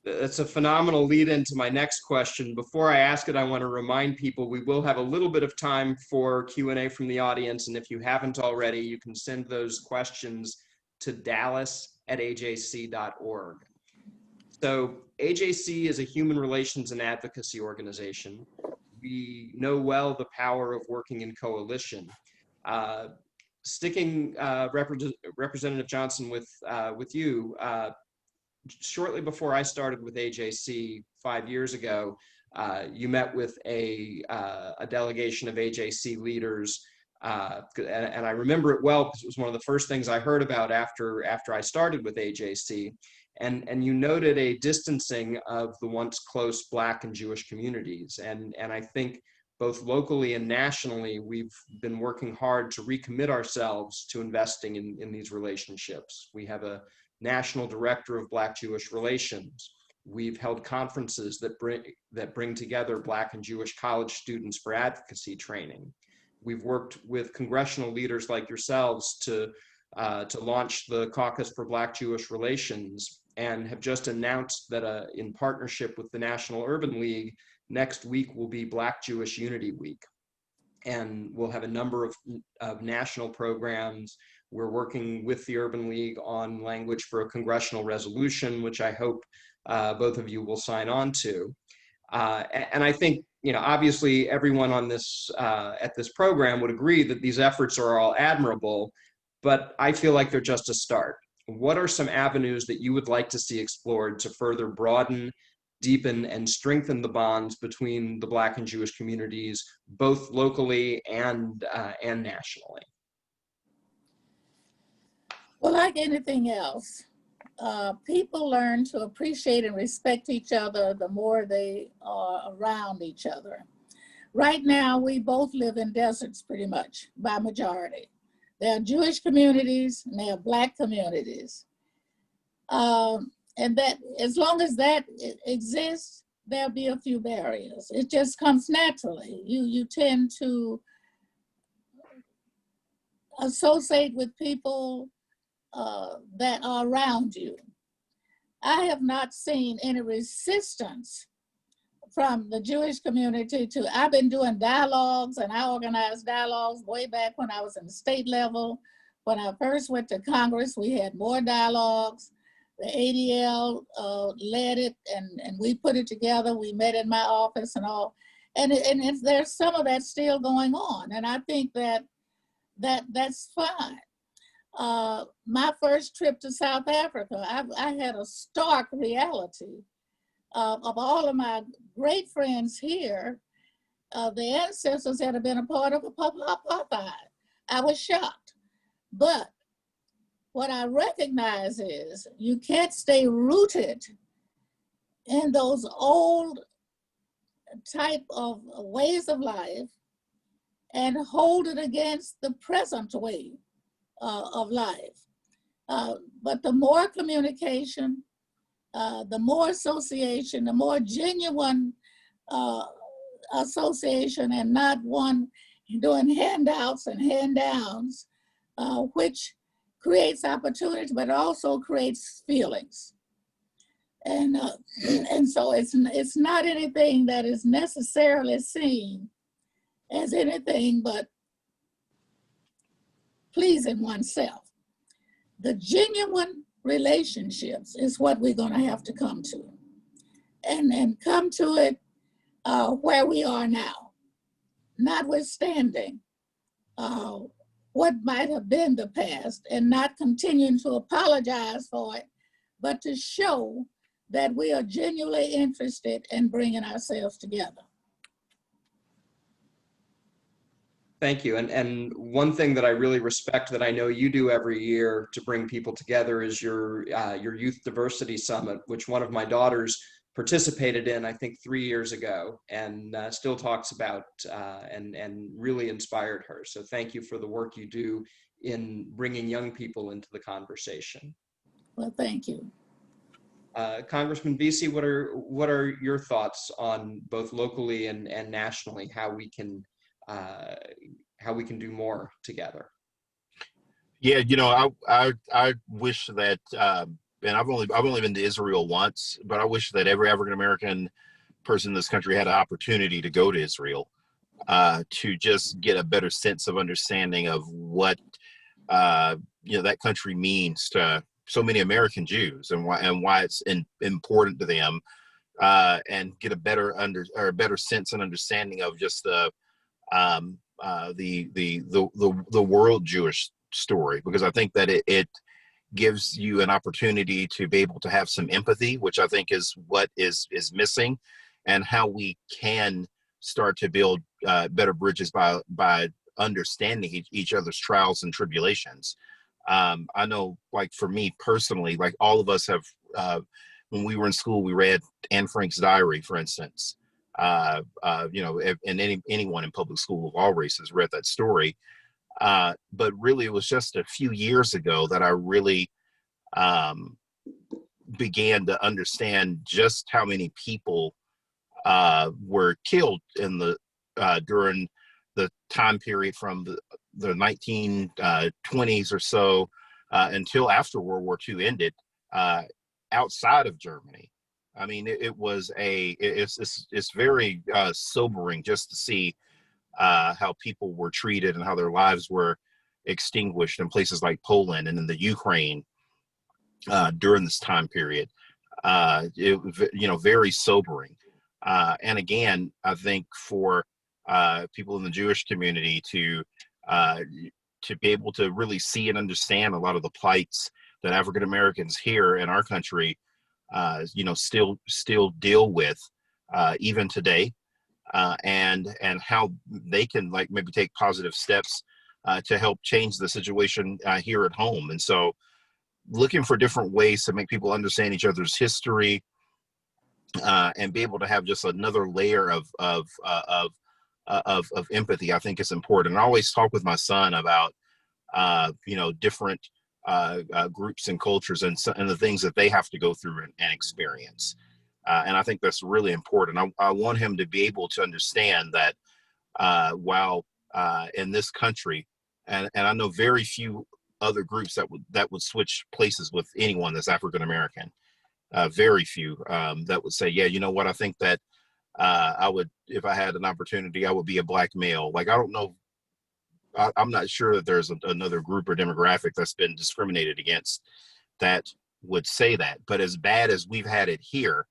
That's a phenomenal lead into my next question. Before I ask it, I want to remind people we will have a little bit of time for Q&A from the audience. And if you haven't already, you can send those questions to dallas@ajc.org. So AJC is a human relations and advocacy organization. We know well the power of working in coalition. Sticking Representative Johnson with you, shortly before I started with AJC 5 years ago, you met with a delegation of AJC leaders, and I remember it well because it was one of the first things I heard about after I started with AJC. And you noted a distancing of the once close Black and Jewish communities. And I think both locally and nationally, we've been working hard to recommit ourselves to investing in these relationships. We have a national director of Black-Jewish relations. We've held conferences that bring together Black and Jewish college students for advocacy training. We've worked with congressional leaders like yourselves to launch the Caucus for Black-Jewish Relations, and have just announced that in partnership with the National Urban League, next week will be Black-Jewish Unity Week. And we'll have a number of national programs. We're working with the Urban League on language for a congressional resolution, which I hope both of you will sign on to. And I think, obviously everyone on this at this program would agree that these efforts are all admirable, but I feel like they're just a start. What are some avenues that you would like to see explored to further broaden, deepen, and strengthen the bonds between the Black and Jewish communities, both locally and nationally? Well, like anything else, people learn to appreciate and respect each other the more they are around each other. Right now, we both live in deserts pretty much, by majority. There are Jewish communities and there are Black communities. And that, as long as that exists, there'll be a few barriers. It just comes naturally. You tend to associate with people that are around you. I have not seen any resistance from the Jewish community I've been doing dialogues, and I organized dialogues way back when I was in the state level. When I first went to Congress, we had more dialogues. The ADL led it, and we put it together. We met in my office and all. And there's some of that still going on. And I think that's fine. My first trip to South Africa, I had a stark reality of all of my great friends here. The ancestors had been a part of apartheid. I was shocked. But what I recognize is you can't stay rooted in those old type of ways of life and hold it against the present way of life. But the more communication, the more association, the more genuine association, and not one doing handouts and hand-downs, which creates opportunities, but also creates feelings. And so it's not anything that is necessarily seen as anything but pleasing oneself. The genuine relationships is what we're going to have to come to, and come to it where we are now, notwithstanding what might have been the past, and not continuing to apologize for it, but to show that we are genuinely interested in bringing ourselves together. Thank you. And one thing that I really respect that I know you do every year to bring people together is your Youth Diversity Summit, which one of my daughters participated in, I think 3 years ago, and still talks about and really inspired her. So thank you for the work you do in bringing young people into the conversation. Well, thank you. Congressman Veasey, what are your thoughts on both locally and nationally how we can do more together? Yeah, I wish that, and I've only been to Israel once, but I wish that every African American person in this country had an opportunity to go to Israel, to just get a better sense of understanding of what that country means to so many American Jews, and why it's important to them, and get a better sense and understanding of just the world Jewish story, because I think that it gives you an opportunity to be able to have some empathy, which I think is what is missing, and how we can start to build better bridges by understanding each other's trials and tribulations. I know, like for me personally, like all of us have, when we were in school, we read Anne Frank's diary, for instance. You know, and anyone in public school of all races read that story. But really, it was just a few years ago that I really began to understand just how many people were killed in the during the time period from the 1920s or so until after World War II ended, outside of Germany. I mean, it's very sobering just to see how people were treated and how their lives were extinguished in places like Poland and in the Ukraine during this time period. You know, very sobering. And again, I think for people in the Jewish community to be able to really see and understand a lot of the plights that African Americans here in our country, you know, still deal with even today, and how they can like maybe take positive steps to help change the situation here at home. And so, looking for different ways to make people understand each other's history, and be able to have just another layer of empathy, I think is important. And I always talk with my son about you know, different groups and cultures and the things that they have to go through and experience. And I think that's really important. I want him to be able to understand that while in this country, and I know very few other groups that would switch places with anyone that's African American. Very few that would say, yeah, you know what, I think that I would, if I had an opportunity, I would be a black male. Like, I don't know, I'm not sure that there's another group or demographic that's been discriminated against that would say that. But as bad as we've had it here,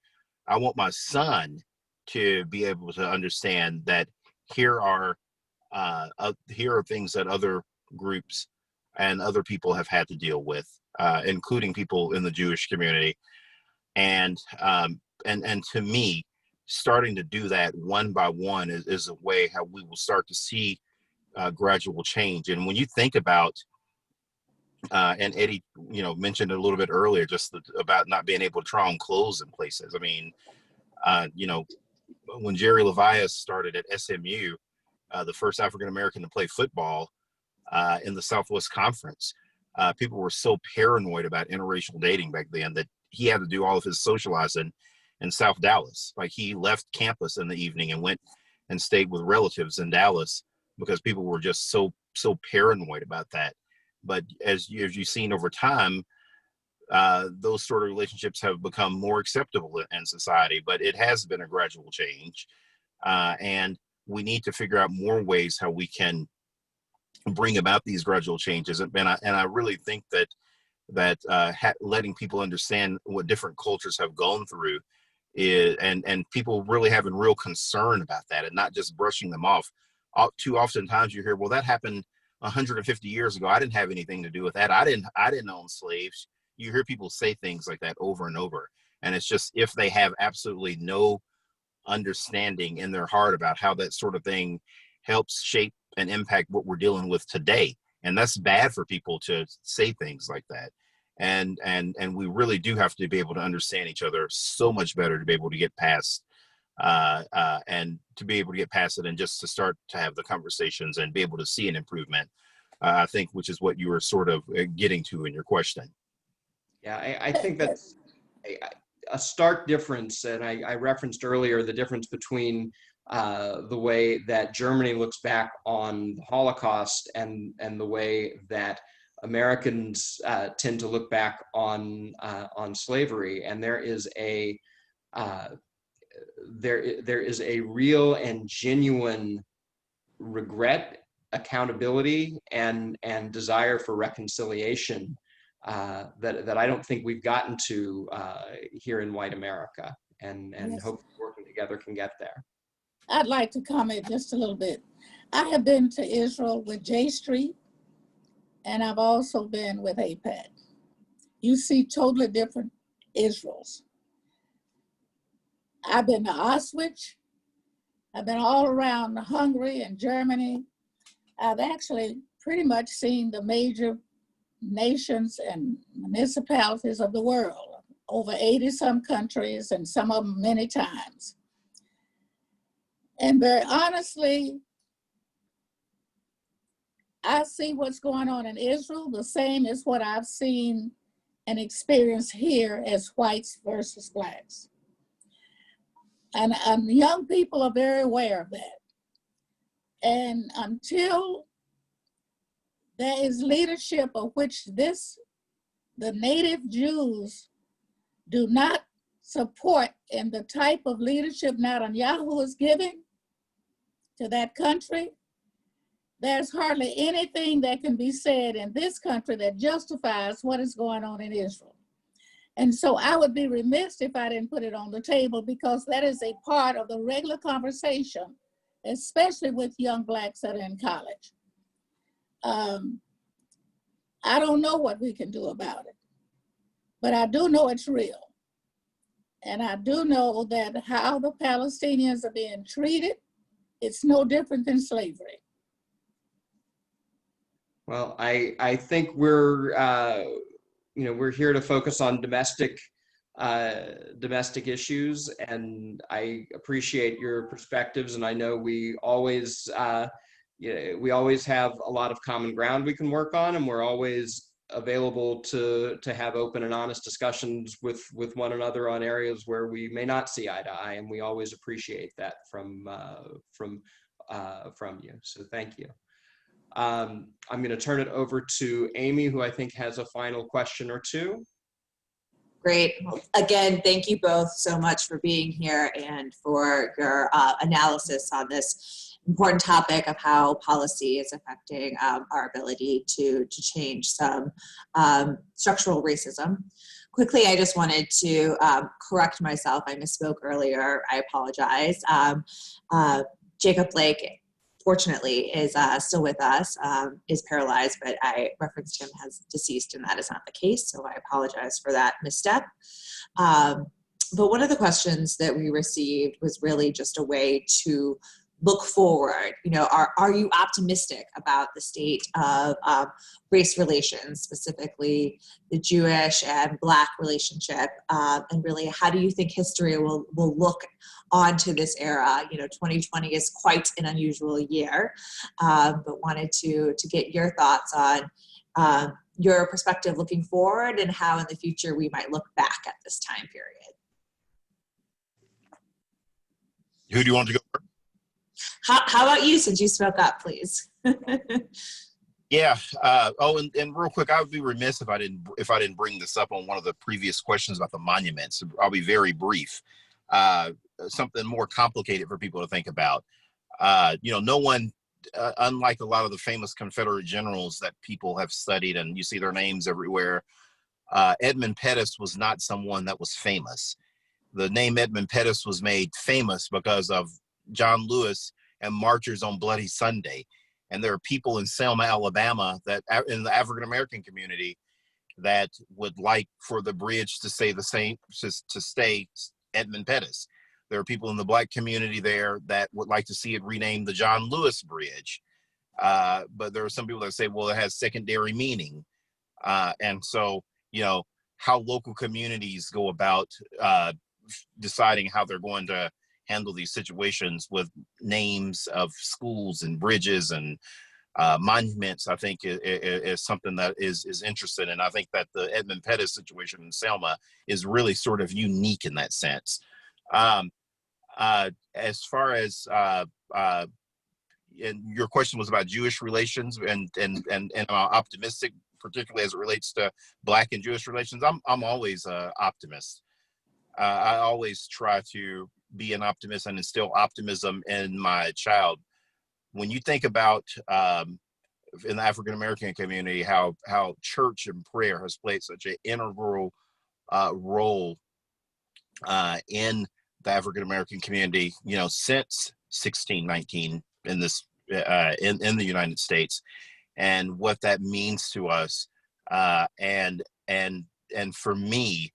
I want my son to be able to understand that here are things that other groups and other people have had to deal with, including people in the Jewish community. And to me, starting to do that one by one is a way how we will start to see gradual change. And when you think about, and Eddie, you know, mentioned it a little bit earlier, just about not being able to try on clothes in places. I mean, you know, when Jerry Levias started at SMU, the first African American to play football in the Southwest Conference, people were so paranoid about interracial dating back then that he had to do all of his socializing in South Dallas. Like, he left campus in the evening and went and stayed with relatives in Dallas because people were just so paranoid about that. But as you've seen over time, those sort of relationships have become more acceptable in society. But it has been a gradual change, and we need to figure out more ways how we can bring about these gradual changes. And I really think that letting people understand what different cultures have gone through is, and people really having real concern about that and not just brushing them off. Too oftentimes you hear, well, that happened 150 years ago. I didn't have anything to do with that. I didn't own slaves. You hear people say things like that over and over. And it's just, if they have absolutely no understanding in their heart about how that sort of thing helps shape and impact what we're dealing with today. And that's bad for people to say things like that. And we really do have to be able to understand each other so much better to be able to get past and to be able to get past it, and just to start to have the conversations and be able to see an improvement, I think, which is what you were sort of getting to in your question. Yeah, I think that's a stark difference. And I referenced earlier the difference between the way that Germany looks back on the Holocaust and the way that Americans tend to look back on slavery. And there is a real and genuine regret, accountability, and desire for reconciliation that I don't think we've gotten to here in white America, and Yes. hopefully working together can get there. I'd like to comment just a little bit. I have been to Israel with J Street, and I've also been with APAC. You see totally different Israels. I've been to Auschwitz. I've been all around Hungary and Germany. I've actually pretty much seen the major nations and municipalities of the world, over 80 some countries, and some of them many times. And very honestly, I see what's going on in Israel the same as what I've seen and experienced here as whites versus blacks. And young people are very aware of that. And until there is leadership of which the native Jews do not support, in the type of leadership Netanyahu is giving to that country, there's hardly anything that can be said in this country that justifies what is going on in Israel. And so I would be remiss if I didn't put it on the table, because that is a part of the regular conversation, especially with young blacks that are in college. I don't know what we can do about it, but I do know it's real. And I do know that how the Palestinians are being treated, it's no different than slavery. Well, I think we're we're here to focus on domestic issues, and I appreciate your perspectives. And I know we always have a lot of common ground we can work on, and we're always available to have open and honest discussions with one another on areas where we may not see eye to eye, and we always appreciate that from you. So thank you. I'm going to turn it over to Amy, who I think has a final question or two. Great. Well, again, thank you both so much for being here and for your analysis on this important topic of how policy is affecting our ability to change some structural racism. Quickly, I just wanted to correct myself. I misspoke earlier. I apologize. Jacob Blake, fortunately, is still with us, is paralyzed, but I referenced him as deceased, and that is not the case, so I apologize for that misstep. But one of the questions that we received was really just a way to look forward. You know, are you optimistic about the state of race relations, specifically the Jewish and Black relationship, and really how do you think history will look onto this era? You know, 2020 is quite an unusual year, but wanted to get your thoughts on your perspective looking forward and how in the future we might look back at this time period. Who do you want to go first? How about you, since you spoke up, please? Yeah. And real quick, I would be remiss if I didn't bring this up on one of the previous questions about the monuments. I'll be very brief. Something more complicated for people to think about. No one, unlike a lot of the famous Confederate generals that people have studied and you see their names everywhere, Edmund Pettus was not someone that was famous. The name Edmund Pettus was made famous because of John Lewis and Marchers on Bloody Sunday. And there are people in Selma, Alabama, that in the African-American community that would like for the bridge to say the same, to stay Edmund Pettus. There are people in the Black community there that would like to see it renamed the John Lewis Bridge. But there are some people that say, well, it has secondary meaning. And so, how local communities go about deciding how they're going to handle these situations with names of schools and bridges and monuments, I think is something that is interesting. And I think that the Edmund Pettus situation in Selma is really sort of unique in that sense. As far as, and your question was about Jewish relations and optimistic, particularly as it relates to Black and Jewish relations. I'm always an optimist. I always try to be an optimist and instill optimism in my child. When you think about in the African-American community, how church and prayer has played such an integral role in the African-American community, since 1619 in this in the United States, and what that means to us, and for me,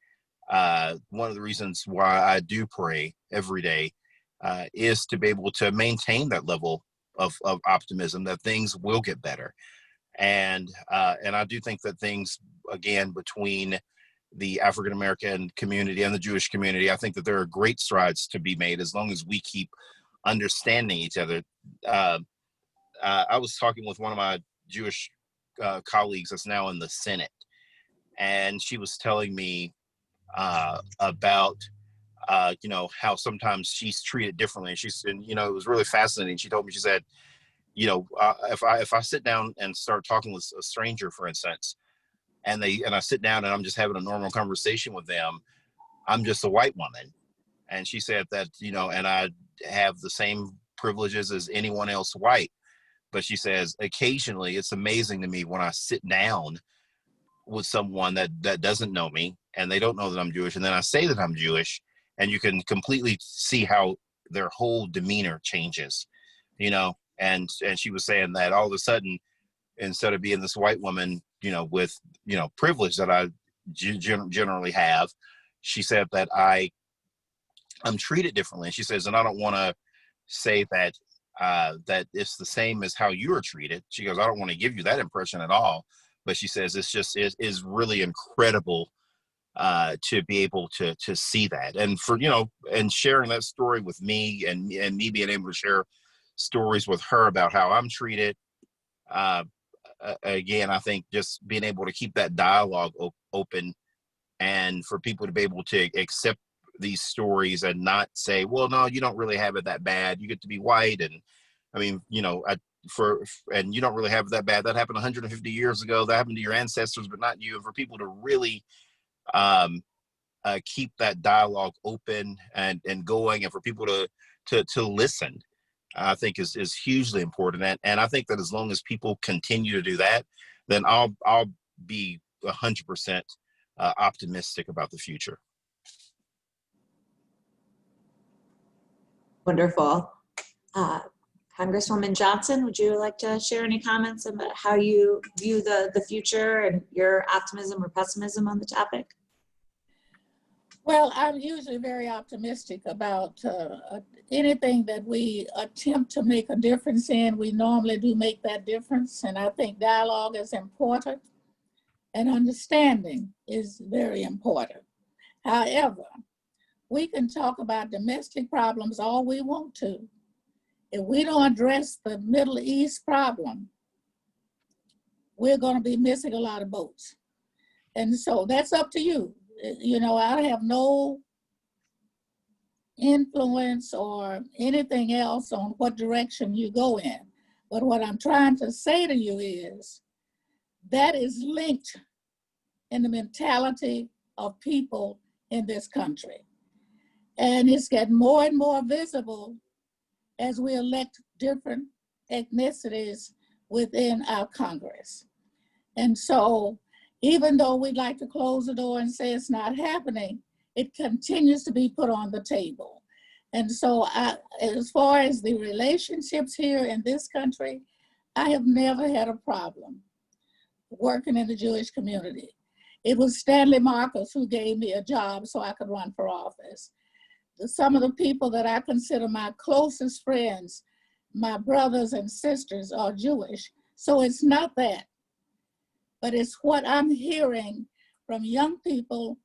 one of the reasons why I do pray every day is to be able to maintain that level of optimism that things will get better. And I do think that things, again, between the African American community and the Jewish community, I think that there are great strides to be made as long as we keep understanding each other. I was talking with one of my Jewish colleagues that's now in the Senate, and she was telling me about how sometimes she's treated differently. And it was really fascinating. She told me, she said, if I sit down and start talking with a stranger, for instance, and I sit down and I'm just having a normal conversation with them, I'm just a white woman. And she said that, and I have the same privileges as anyone else white. But she says, occasionally it's amazing to me when I sit down with someone that doesn't know me and they don't know that I'm Jewish. And then I say that I'm Jewish, and you can completely see how their whole demeanor changes, and she was saying that all of a sudden, instead of being this white woman, with, privilege that I generally have, she said that I'm treated differently. And she says, and I don't want to say that that it's the same as how you are treated. She goes, I don't want to give you that impression at all. But she says it is really incredible to be able to see that, and and sharing that story with me, and me being able to share stories with her about how I'm treated. Again, I think just being able to keep that dialogue open, and for people to be able to accept these stories and not say, well, no, you don't really have it that bad. You get to be white. And I mean, and you don't really have it that bad. That happened 150 years ago. That happened to your ancestors, but not you. And for people to really keep that dialogue open and going, and for people to listen, I think is hugely important. And I think that as long as people continue to do that, then I'll be 100% optimistic about the future. Wonderful. Congresswoman Johnson, would you like to share any comments about how you view the future and your optimism or pessimism on the topic? Well, I'm usually very optimistic about anything that we attempt to make a difference in. We normally do make that difference, and I think dialogue is important and understanding is very important. However, we can talk about domestic problems all we want to. If we don't address the Middle East problem, we're going to be missing a lot of boats. And so that's up to you. I have no influence or anything else on what direction you go in. But what I'm trying to say to you is that is linked in the mentality of people in this country. And it's getting more and more visible as we elect different ethnicities within our Congress. And so even though we'd like to close the door and say it's not happening, it continues to be put on the table. And so as far as the relationships here in this country, I have never had a problem working in the Jewish community. It was Stanley Marcus who gave me a job so I could run for office. Some of the people that I consider my closest friends, my brothers and sisters, are Jewish. So it's not that, but it's what I'm hearing from young people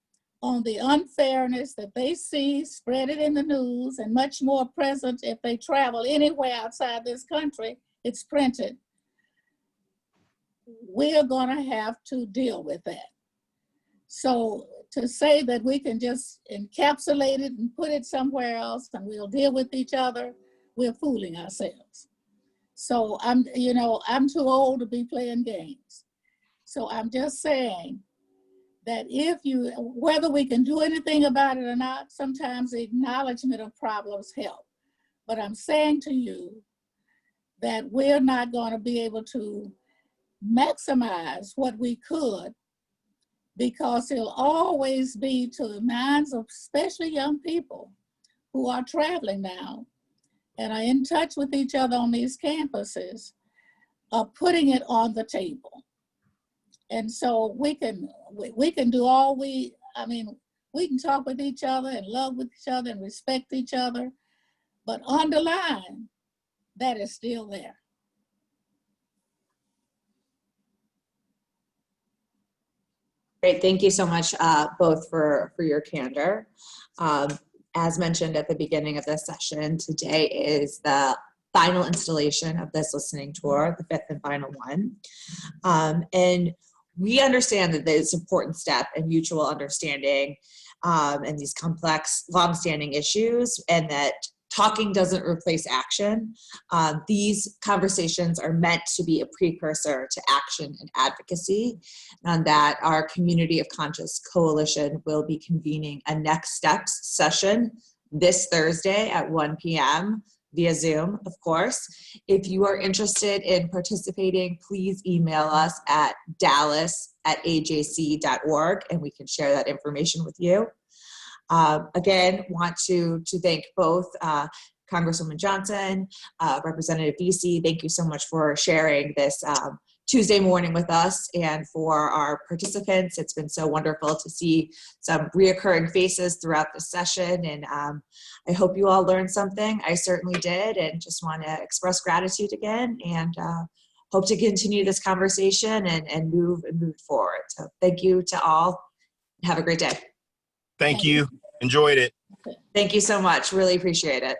on the unfairness that they see spread in the news, and much more present if they travel anywhere outside this country, it's printed. We're gonna have to deal with that. So to say that we can just encapsulate it and put it somewhere else and we'll deal with each other, we're fooling ourselves. So I'm too old to be playing games. So I'm just saying that whether we can do anything about it or not, sometimes the acknowledgement of problems help. But I'm saying to you that we're not going to be able to maximize what we could, because it'll always be to the minds of especially young people who are traveling now and are in touch with each other on these campuses, are putting it on the table. And so we can do we can talk with each other and love with each other and respect each other, but underline that is still there. Great, thank you so much both for your candor. As mentioned at the beginning of this session, today is the final installation of this listening tour, the fifth and final one. And we understand that it's an important step in mutual understanding and these complex, longstanding issues, and that talking doesn't replace action. These conversations are meant to be a precursor to action and advocacy, and that our Community of Conscious Coalition will be convening a next steps session this Thursday at 1 p.m. via Zoom, of course. If you are interested in participating, please email us at dallas@ajc.org and we can share that information with you. Again, want to thank both Congresswoman Johnson, Representative Veasey. Thank you so much for sharing this Tuesday morning with us, and for our participants. It's been so wonderful to see some reoccurring faces throughout the session, and I hope you all learned something. I certainly did, and just want to express gratitude again, and hope to continue this conversation and move forward. So thank you to all. Have a great day. Thank you. Enjoyed it. Thank you so much. Really appreciate it.